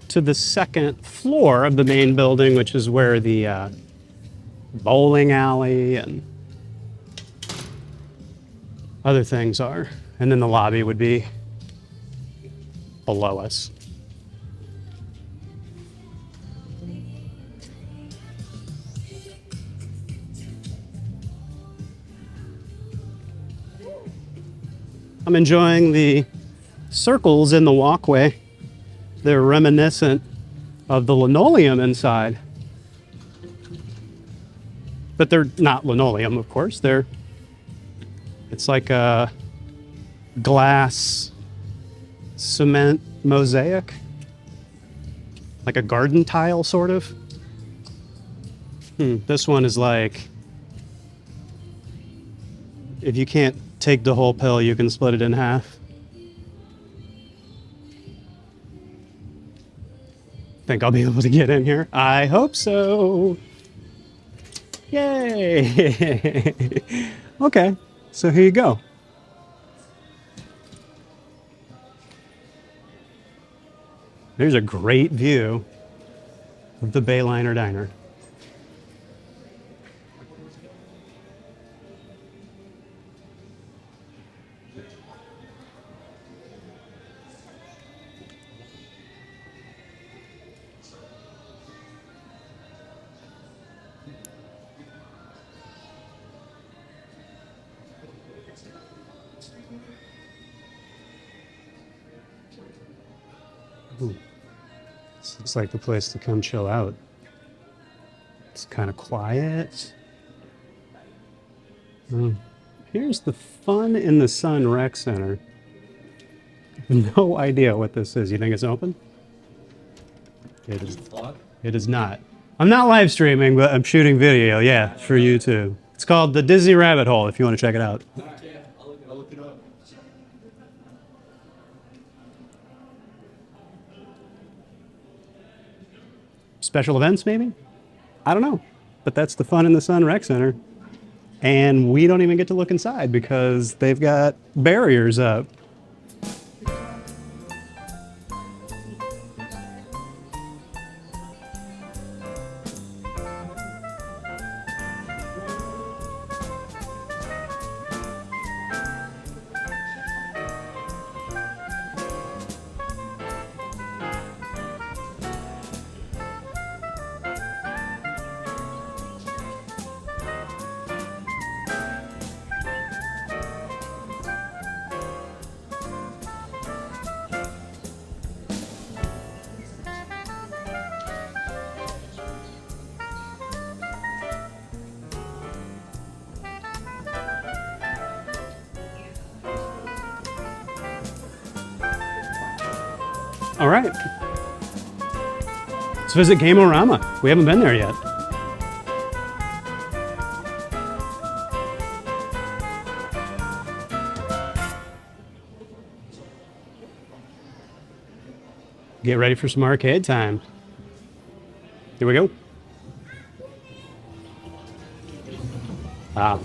to the second floor of the main building, which is where the bowling alley and other things are. And then the lobby would be below us. I'm enjoying the circles in the walkway. They're reminiscent of the linoleum inside. But they're not linoleum, of course. It's like a glass cement mosaic. Like a garden tile, sort of. This one is like, if you can't take the whole pill, you can split it in half. Think I'll be able to get in here? I hope so. Yay! Okay, so here you go. There's a great view of the Bayliner Diner. Ooh. This looks like the place to come chill out. It's kind of quiet. Here's the Fun in the Sun Rec Center. No idea what this is. You think it's open? It is not. I'm not live streaming, but I'm shooting video, yeah, for YouTube. It's called the Disney Rabbit Hole, if you want to check it out. I'll look it up. Special events, maybe? I don't know. But that's the Fun in the Sun Rec Center. And we don't even get to look inside because they've got barriers up. All right. Let's visit Game-O-Rama. We haven't been there yet. Get ready for some arcade time. Here we go.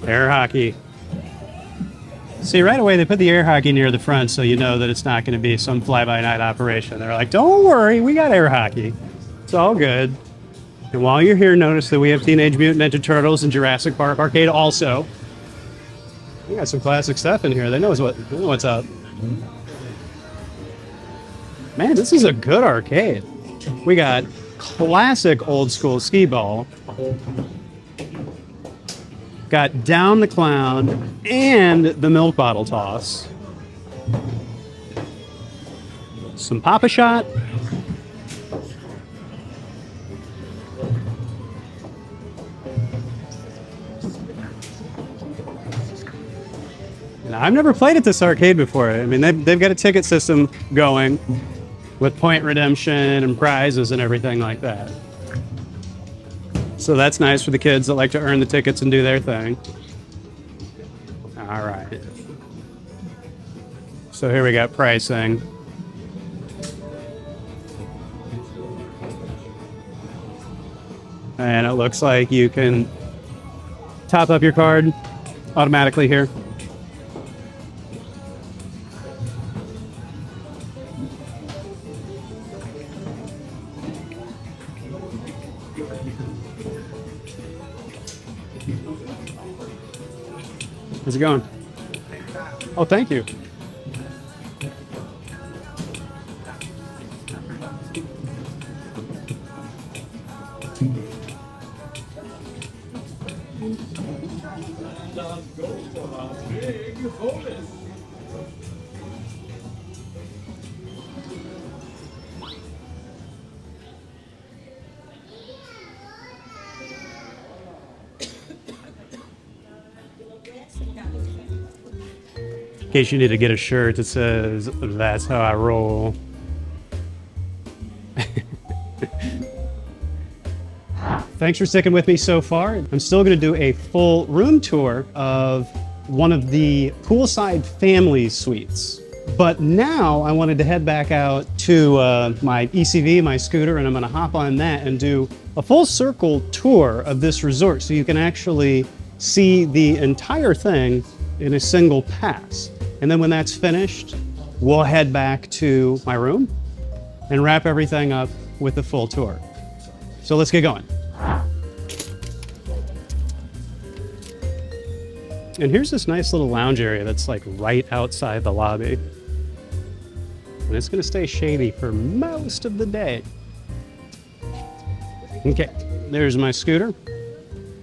Air hockey. See, right away they put the air hockey near the front so you know that it's not going to be some fly-by-night operation. They're like, don't worry, we got air hockey. It's all good. And while you're here, notice that we have Teenage Mutant Ninja Turtles and Jurassic Park Arcade also. We got some classic stuff in here. They know what's up. Man, this is a good arcade. We got classic old school skee ball. Got Down the Clown and the milk bottle toss. Some Pop-A-Shot. Now, I've never played at this arcade before. I mean, they've got a ticket system going with point redemption and prizes and everything like that. So that's nice for the kids that like to earn the tickets and do their thing. All right. So here we got pricing. And it looks like you can top up your card automatically here. How's it going? Oh, thank you. In case you need to get a shirt, it says, "That's how I roll." Thanks for sticking with me so far. I'm still going to do a full room tour of one of the poolside family suites. But now I wanted to head back out to my ECV, my scooter, and I'm going to hop on that and do a full circle tour of this resort so you can actually see the entire thing in a single pass. And then when that's finished, we'll head back to my room and wrap everything up with the full tour. So let's get going. And here's this nice little lounge area that's like right outside the lobby. And it's gonna stay shady for most of the day. Okay, there's my scooter.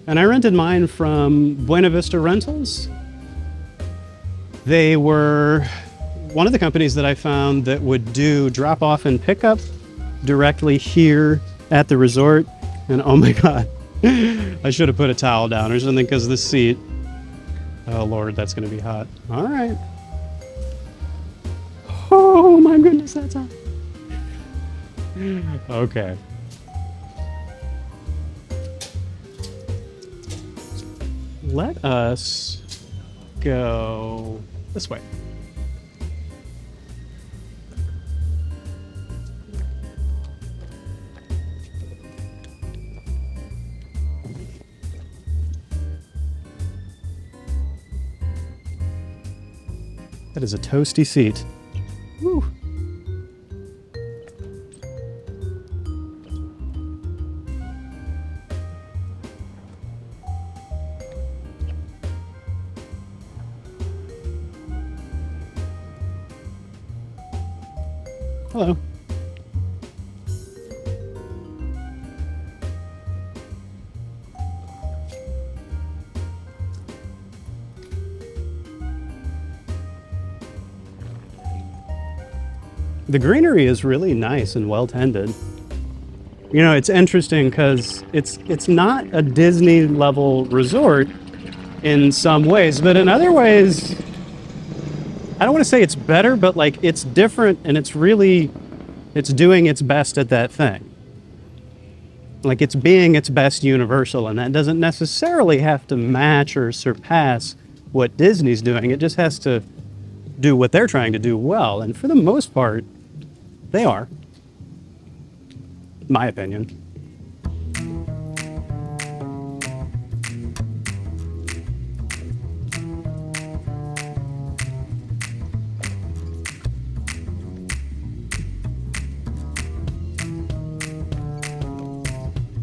And I rented mine from Buena Vista Rentals. They were one of the companies that I found that would do drop off and pickup directly here at the resort. And oh my God, I should have put a towel down or something because this seat, oh Lord, that's gonna be hot. All right. Oh my goodness, that's hot. Okay. Let us go this way. That is a toasty seat. Woo. Hello. The greenery is really nice and well tended. You know, it's interesting because it's not a Disney level resort in some ways, but in other ways, I don't want to say it's better, but like it's different and it's doing its best at that thing. Like it's being its best Universal, and that doesn't necessarily have to match or surpass what Disney's doing. It just has to do what they're trying to do well. And for the most part, they are, in my opinion.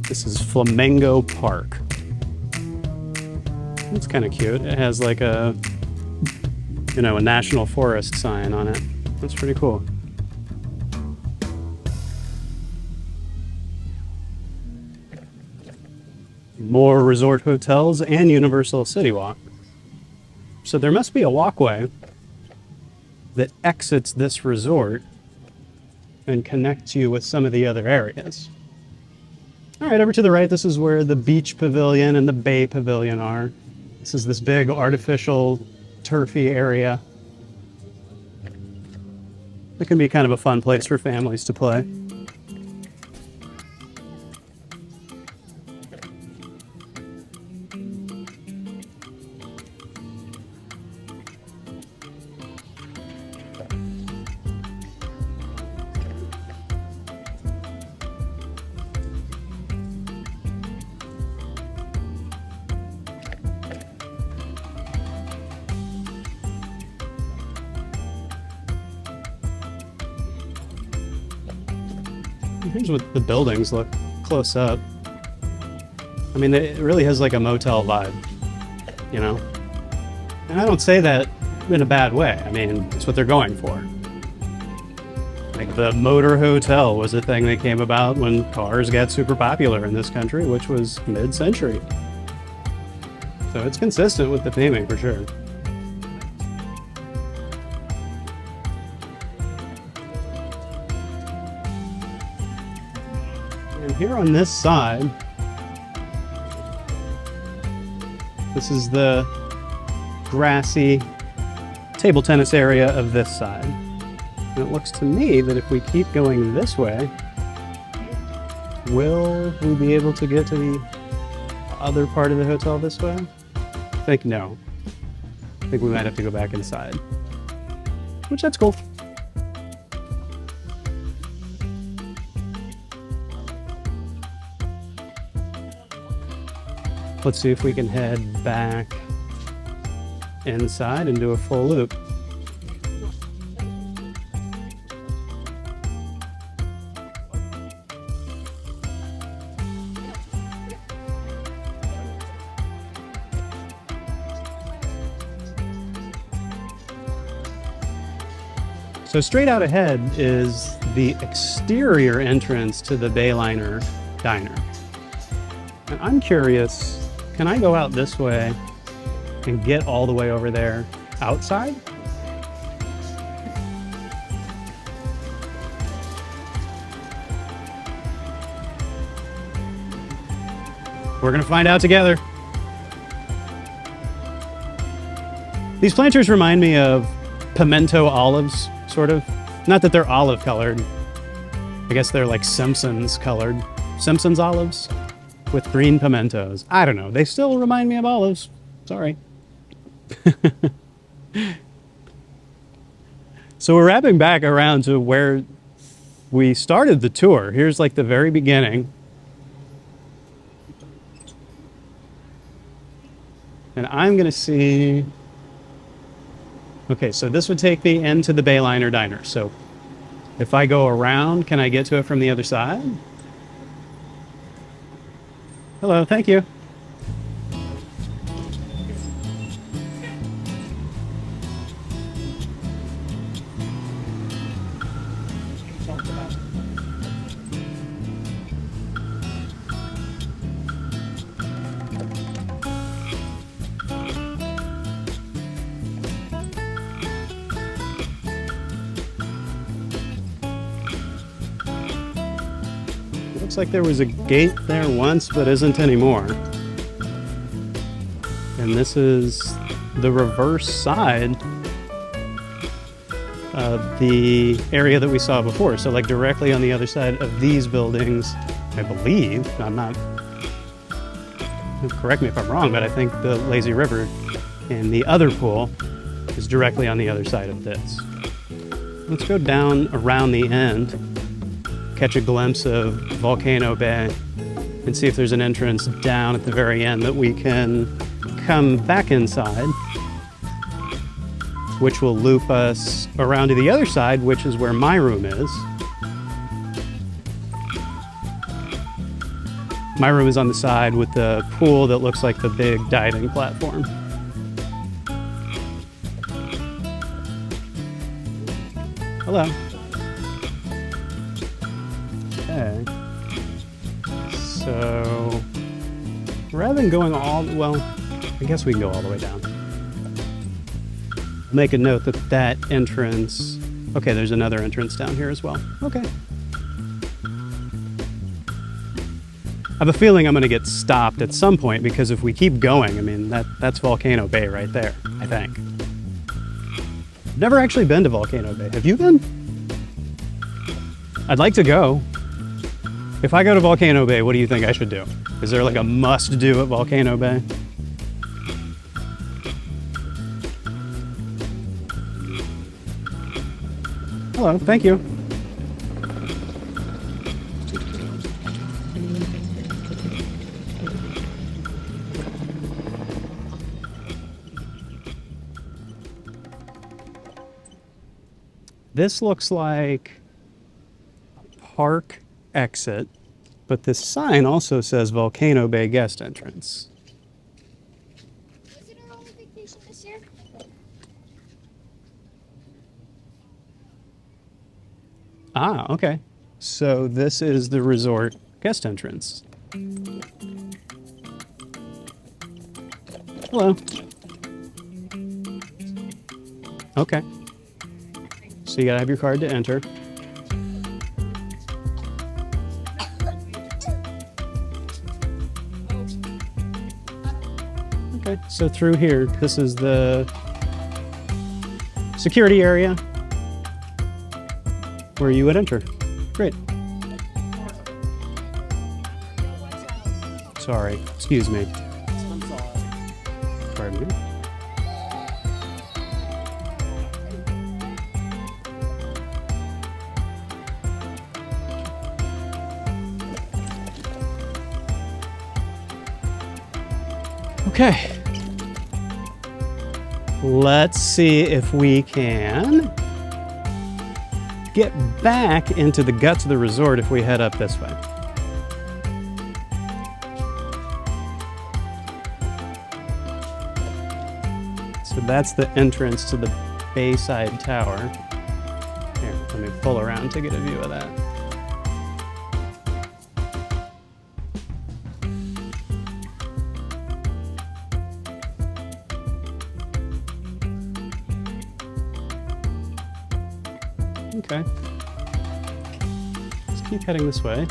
This is Flamingo Park. It's kind of cute. It has like a national forest sign on it. That's pretty cool. More resort hotels and Universal City Walk. So there must be a walkway that exits this resort and connects you with some of the other areas. All right, over to the right, this is where the beach pavilion and the bay pavilion are. This is this big artificial turfy area. It can be kind of a fun place for families to play. Here's what the buildings look close up. I mean, it really has like a motel vibe, you know? And I don't say that in a bad way. I mean, it's what they're going for. Like the motor hotel was a thing that came about when cars got super popular in this country, which was mid-century. So it's consistent with the theming for sure. And here on this side, this is the grassy table tennis area of this side. And it looks to me that if we keep going this way, will we be able to get to the other part of the hotel this way? I think no. I think we might have to go back inside. Which, that's cool. Let's see if we can head back inside and do a full loop. So straight out ahead is the exterior entrance to the Bayliner Diner. And I'm curious, can I go out this way and get all the way over there outside? We're gonna find out together. These planters remind me of pimento olives, sort of. Not that they're olive colored. I guess they're like Simpsons colored. Simpsons olives with green pimentos. I don't know. They still remind me of olives. Sorry. So we're wrapping back around to where we started the tour. Here's like the very beginning. And I'm gonna see. Okay, so this would take me into the Bayliner Diner. So if I go around, can I get to it from the other side? Hello, thank you. Looks like there was a gate there once, but isn't anymore. And this is the reverse side of the area that we saw before. So like directly on the other side of these buildings, I believe, I'm not, correct me if I'm wrong, but I think the lazy river and the other pool is directly on the other side of this. Let's go down around the end, catch a glimpse of Volcano Bay, and see if there's an entrance down at the very end that we can come back inside, which will loop us around to the other side, which is where my room is. My room is on the side with the pool that looks like the big diving platform. Hello. Okay. So, rather than going all, well, I guess we can go all the way down. Make a note that that entrance, okay, there's another entrance down here as well. Okay. I have a feeling I'm going to get stopped at some point because if we keep going, I mean, that's Volcano Bay right there, I think. Never actually been to Volcano Bay. Have you been? I'd like to go. If I go to Volcano Bay, what do you think I should do? Is there like a must-do at Volcano Bay? Hello, thank you. This looks like a park exit, But this sign also says Volcano Bay guest entrance. Was it our only vacation this year? Ah, okay. So this is the resort guest entrance. Hello. Okay. So you gotta have your card to enter. Okay, so through here, this is the security area where you would enter. Great. Sorry, excuse me. Pardon me. Okay. Let's see if we can get back into the guts of the resort if we head up this way. So that's the entrance to the Bayside Tower. Here, let me pull around to get a view of that. Okay. Let's keep heading this way.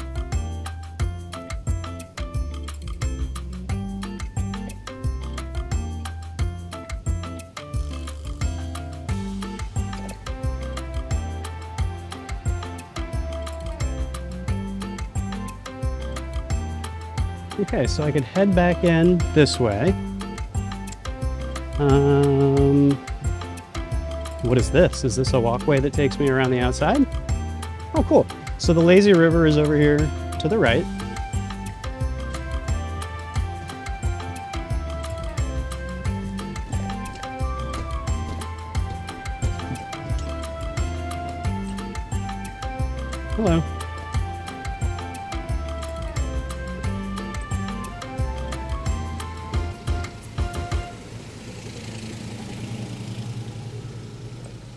Okay, so I could head back in this way. What is this? Is this a walkway that takes me around the outside? Oh, cool. So the lazy river is over here to the right. Hello.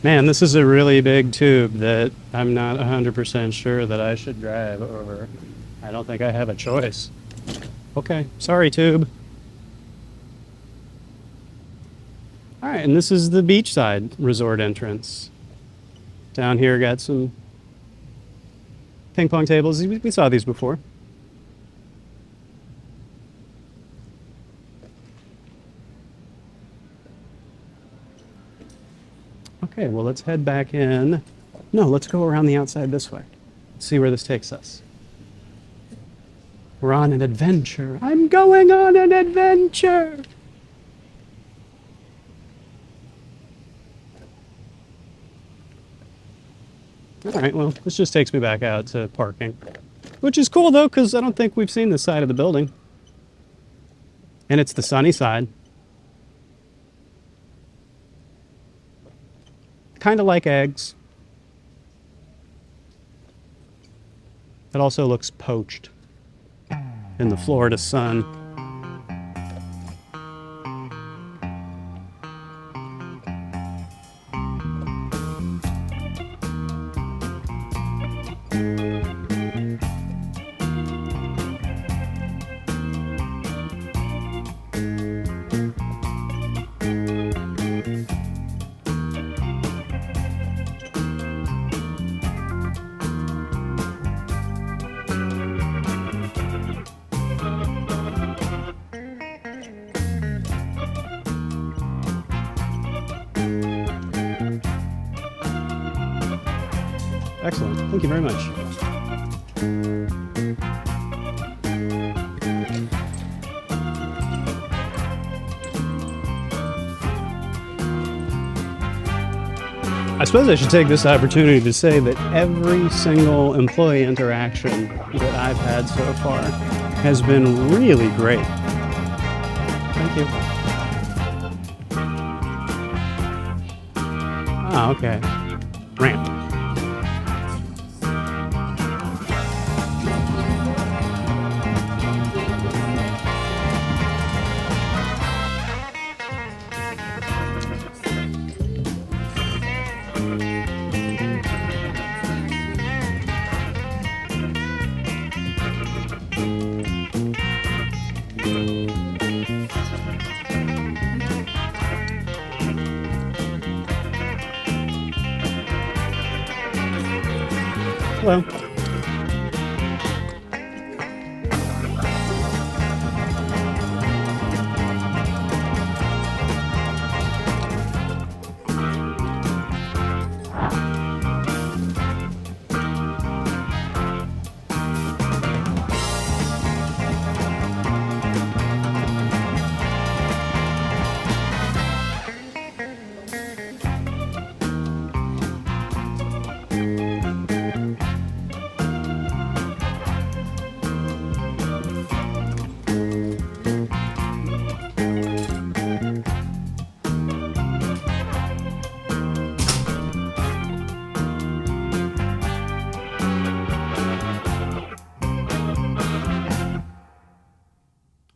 Man, this is a really big tube that I'm not 100% sure that I should drive over. I don't think I have a choice. Okay, sorry, tube. All right, and this is the beachside resort entrance. Down here, got some ping pong tables. We saw these before. Okay, well, let's head back in. No, let's go around the outside this way. Let's see where this takes us. We're on an adventure. I'm going on an adventure. All right, well, this just takes me back out to parking, which is cool, though, because I don't think we've seen this side of the building. And it's the sunny side. Kind of like eggs. It also looks poached in the Florida sun. Excellent. Thank you very much. I suppose I should take this opportunity to say that every single employee interaction that I've had so far has been really great. Thank you. Ah, okay. Ramp. Hello.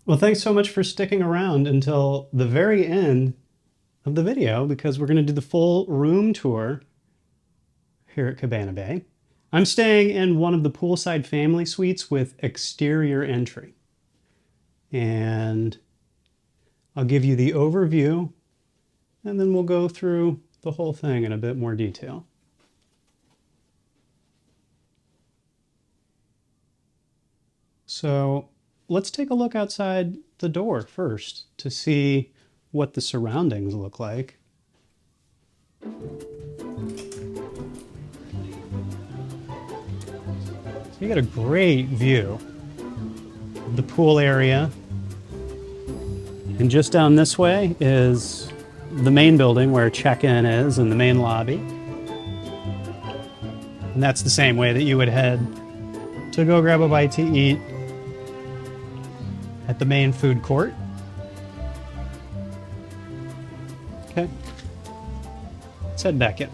Well, thanks so much for sticking around until the very end of the video because we're going to do the full room tour here at Cabana Bay. I'm staying in one of the poolside family suites with exterior entry. And I'll give you the overview and then we'll go through the whole thing in a bit more detail. So let's take a look outside the door first to see what the surroundings look like. So you got a great view of the pool area. And just down this way is the main building where check-in is and the main lobby. And that's the same way that you would head to go grab a bite to eat at the main food court. Okay, let's head back in.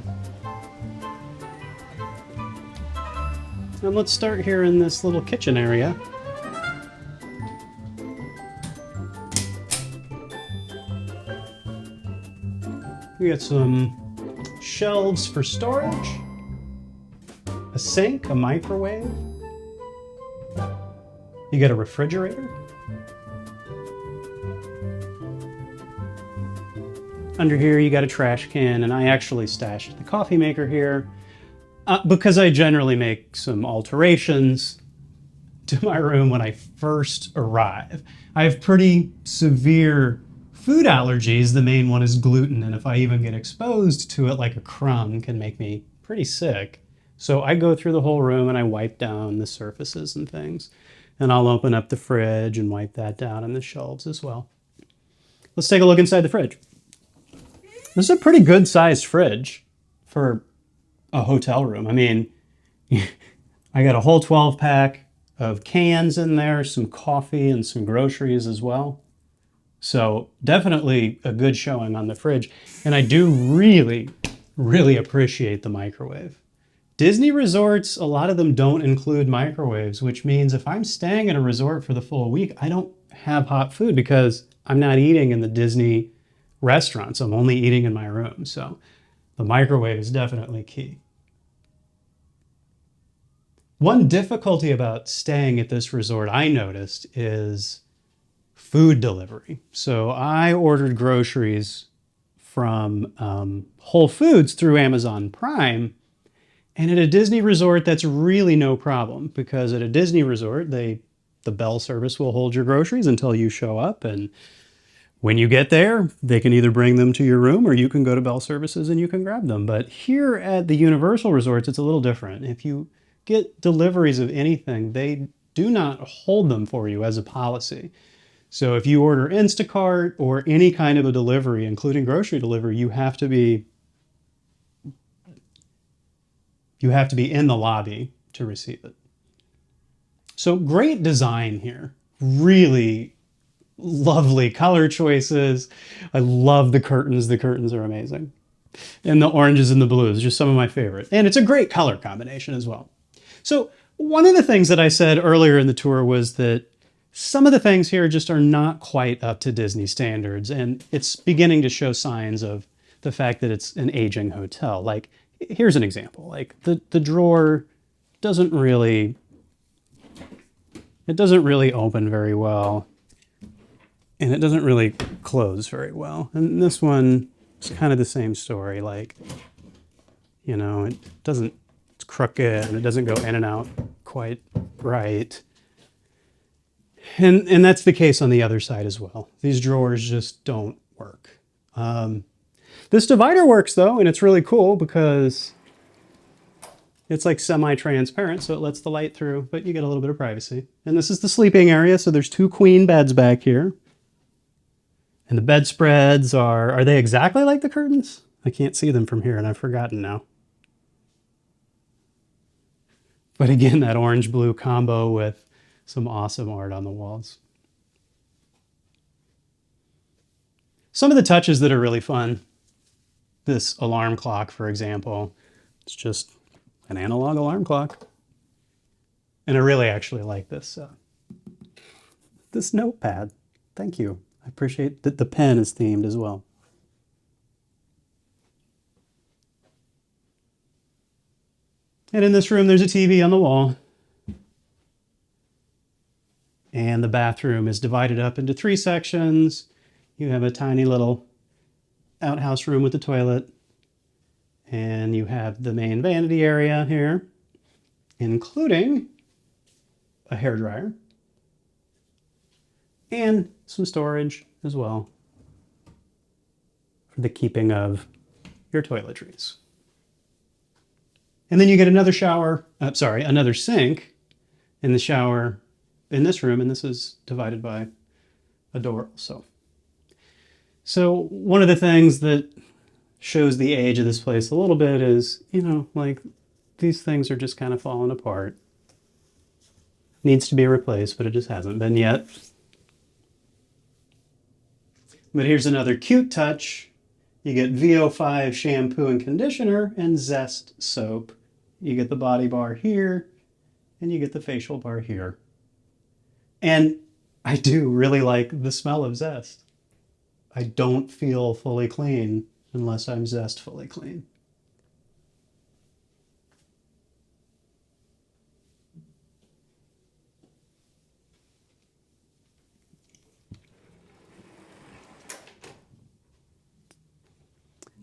And let's start here in this little kitchen area. We got some shelves for storage, a sink, a microwave. You got a refrigerator. Under here, you got a trash can, and I actually stashed the coffee maker here because I generally make some alterations to my room when I first arrive. I have pretty severe food allergies. The main one is gluten, and if I even get exposed to it, like a crumb can make me pretty sick. So I go through the whole room and I wipe down the surfaces and things. And I'll open up the fridge and wipe that down and the shelves as well. Let's take a look inside the fridge. This is a pretty good sized fridge for a hotel room. I mean, I got a whole 12 pack of cans in there, some coffee and some groceries as well. So definitely a good showing on the fridge. And I do really, really appreciate the microwave. Disney resorts, a lot of them don't include microwaves, which means if I'm staying at a resort for the full week, I don't have hot food because I'm not eating in the Disney restaurants. I'm only eating in my room. So the microwave is definitely key. One difficulty about staying at this resort I noticed is food delivery. So I ordered groceries from Whole Foods through Amazon Prime. And at a Disney resort, that's really no problem because at a Disney resort, the bell service will hold your groceries until you show up. And when you get there, they can either bring them to your room or you can go to bell services and you can grab them. But here at the Universal resorts, it's a little different. If you get deliveries of anything, they do not hold them for you as a policy. So if you order Instacart or any kind of a delivery, including grocery delivery, you have to be in the lobby to receive it. So great design here. Really lovely color choices. I love the curtains. The curtains are amazing. And the oranges and the blues, just some of my favorite. And it's a great color combination as well. So one of the things that I said earlier in the tour was that some of the things here just are not quite up to Disney standards. And it's beginning to show signs of the fact that it's an aging hotel. Like, here's an example. Like the drawer doesn't really open very well. And it doesn't really close very well. And this one is kind of the same story. Like, you know, it doesn't it's crooked and it doesn't go in and out quite right. And that's the case on the other side as well. These drawers just don't work. This divider works though, and it's really cool because it's like semi-transparent, so it lets the light through, but you get a little bit of privacy. And this is the sleeping area, so there's 2 queen beds back here. And the bedspreads are they exactly like the curtains? I can't see them from here, and I've forgotten now. But again, that orange-blue combo with some awesome art on the walls. Some of the touches that are really fun. This alarm clock, for example, it's just an analog alarm clock. And I really actually like this notepad. Thank you. I appreciate that the pen is themed as well. And in this room, there's a TV on the wall. And the bathroom is divided up into 3 sections. You have a tiny little outhouse room with a toilet. And you have the main vanity area here, including a hairdryer and some storage as well for the keeping of your toiletries. And then you get another another sink in the shower in this room, and this is divided by a door also. So one of the things that shows the age of this place a little bit is, like these things are just kind of falling apart. Needs to be replaced, but it just hasn't been yet. But here's another cute touch. You get VO5 shampoo and conditioner and Zest soap. You get the body bar here, and you get the facial bar here. And I do really like the smell of Zest. I don't feel fully clean unless I'm Zest fully clean.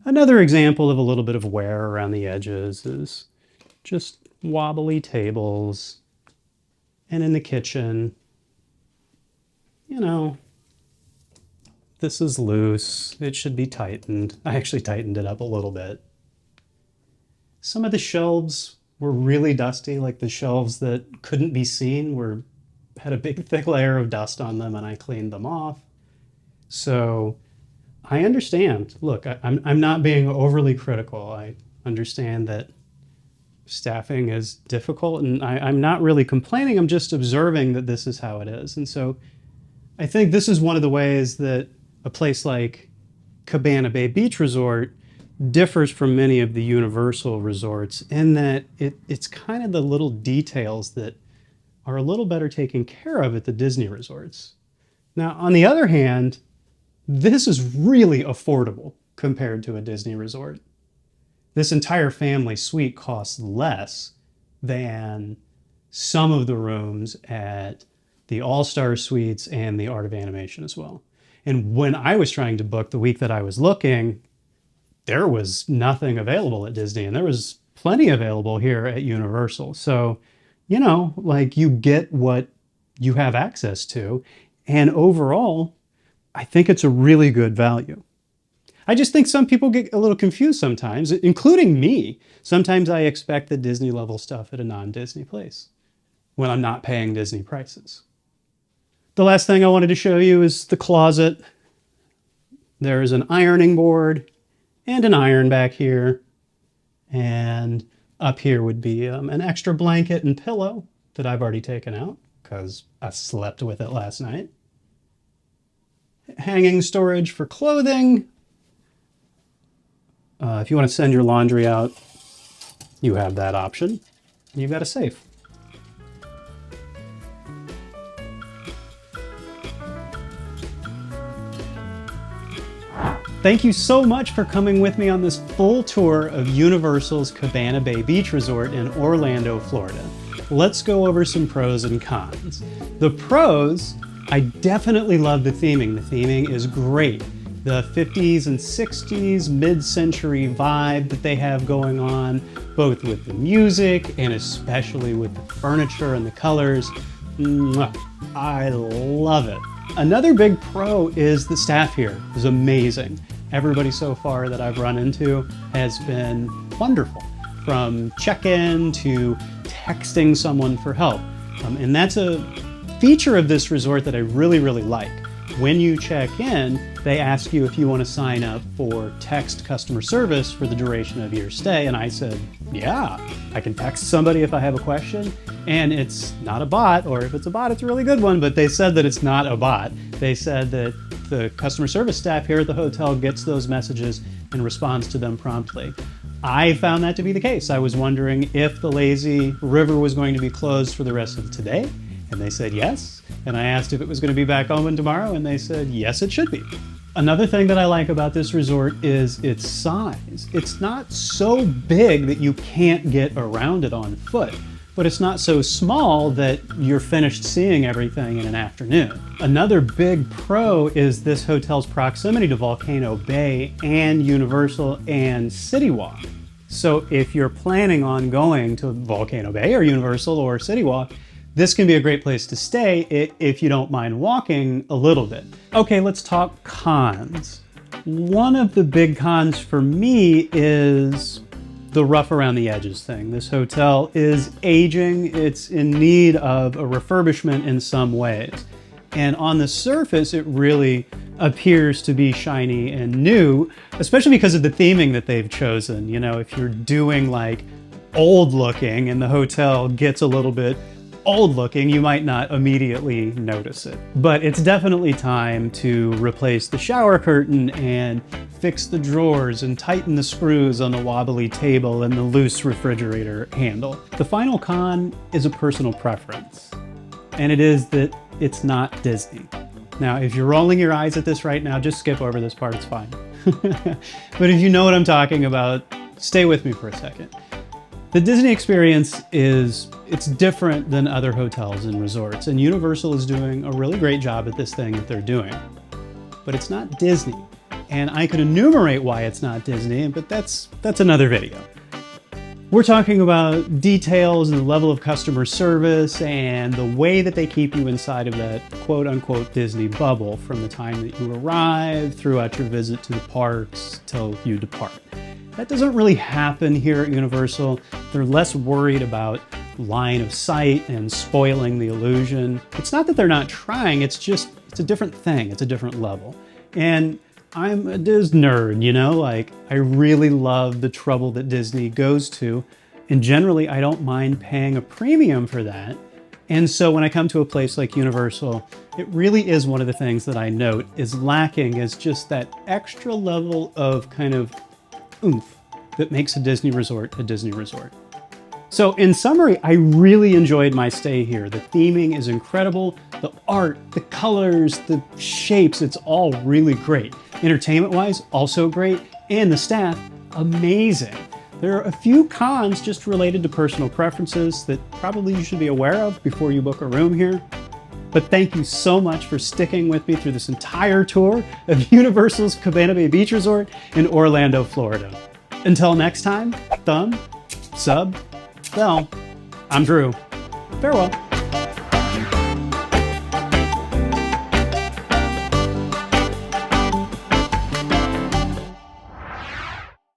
Another example of a little bit of wear around the edges is just wobbly tables. And in the kitchen, this is loose. It should be tightened. I actually tightened it up a little bit. Some of the shelves were really dusty, like the shelves that couldn't be seen had a big thick layer of dust on them, and I cleaned them off. So I understand. Look, I'm not being overly critical. I understand that staffing is difficult, and I'm not really complaining. I'm just observing that this is how it is. And so I think this is one of the ways that a place like Cabana Bay Beach Resort differs from many of the Universal resorts in that it's kind of the little details that are a little better taken care of at the Disney resorts. Now, on the other hand, this is really affordable compared to a Disney resort. This entire family suite costs less than some of the rooms at the All-Star Suites and the Art of Animation as well. And when I was trying to book the week that I was looking, there was nothing available at Disney, and there was plenty available here at Universal. So, you get what you have access to. And overall, I think it's a really good value. I just think some people get a little confused sometimes, including me. Sometimes I expect the Disney level stuff at a non-Disney place when I'm not paying Disney prices. The last thing I wanted to show you is the closet. There's an ironing board and an iron back here. And up here would be an extra blanket and pillow that I've already taken out because I slept with it last night. Hanging storage for clothing. If you want to send your laundry out, you have that option. And you've got a safe. Thank you so much for coming with me on this full tour of Universal's Cabana Bay Beach Resort in Orlando, Florida. Let's go over some pros and cons. The pros, I definitely love the theming. The theming is great. the 50s and 60s mid-century vibe that they have going on, both with the music and especially with the furniture and the colors. Mwah. I love it. Another big pro is the staff here is amazing. Everybody so far that I've run into has been wonderful, from check-in to texting someone for help. And that's a feature of this resort that I really, really like. When you check in, they ask you if you want to sign up for text customer service for the duration of your stay. And I said, yeah, I can text somebody if I have a question. And it's not a bot, or if it's a bot, it's a really good one, but they said that it's not a bot. They said that the customer service staff here at the hotel gets those messages and responds to them promptly. I found that to be the case. I was wondering if the lazy river was going to be closed for the rest of today, and they said yes. And I asked if it was going to be back open tomorrow, and they said yes, it should be. Another thing that I like about this resort is its size. It's not so big that you can't get around it on foot, but it's not so small that you're finished seeing everything in an afternoon. Another big pro is this hotel's proximity to Volcano Bay and Universal and City Walk. So if you're planning on going to Volcano Bay or Universal or City Walk, this can be a great place to stay if you don't mind walking a little bit. Okay, let's talk cons. One of the big cons for me is the rough around the edges thing. This hotel is aging. It's in need of a refurbishment in some ways. And on the surface, it really appears to be shiny and new, especially because of the theming that they've chosen. You know, if you're doing like old looking and the hotel gets a little bit old looking, you might not immediately notice it. But it's definitely time to replace the shower curtain and fix the drawers and tighten the screws on the wobbly table and the loose refrigerator handle. The final con is a personal preference, and it is that it's not Disney. Now, if you're rolling your eyes at this right now, just skip over this part, it's fine. But if you know what I'm talking about, stay with me for a second. The Disney experience it's different than other hotels and resorts, and Universal is doing a really great job at this thing that they're doing. But it's not Disney. And I could enumerate why it's not Disney, but that's another video. We're talking about details and the level of customer service and the way that they keep you inside of that quote-unquote Disney bubble from the time that you arrive throughout your visit to the parks till you depart. That doesn't really happen here at Universal. They're less worried about line of sight and spoiling the illusion. It's not that they're not trying, it's a different thing, it's a different level. And I'm a Disney nerd, you know, like I really love the trouble that Disney goes to, and generally I don't mind paying a premium for that. And so when I come to a place like Universal, it really is one of the things that I note is lacking is just that extra level of kind of oomph that makes a Disney resort a Disney resort. So in summary, I really enjoyed my stay here. The theming is incredible. The art, the colors, the shapes, it's all really great. Entertainment-wise, also great. And the staff, amazing. There are a few cons just related to personal preferences that probably you should be aware of before you book a room here. But thank you so much for sticking with me through this entire tour of Universal's Cabana Bay Beach Resort in Orlando, Florida. Until next time, thumb, sub, bell. I'm Drew. Farewell.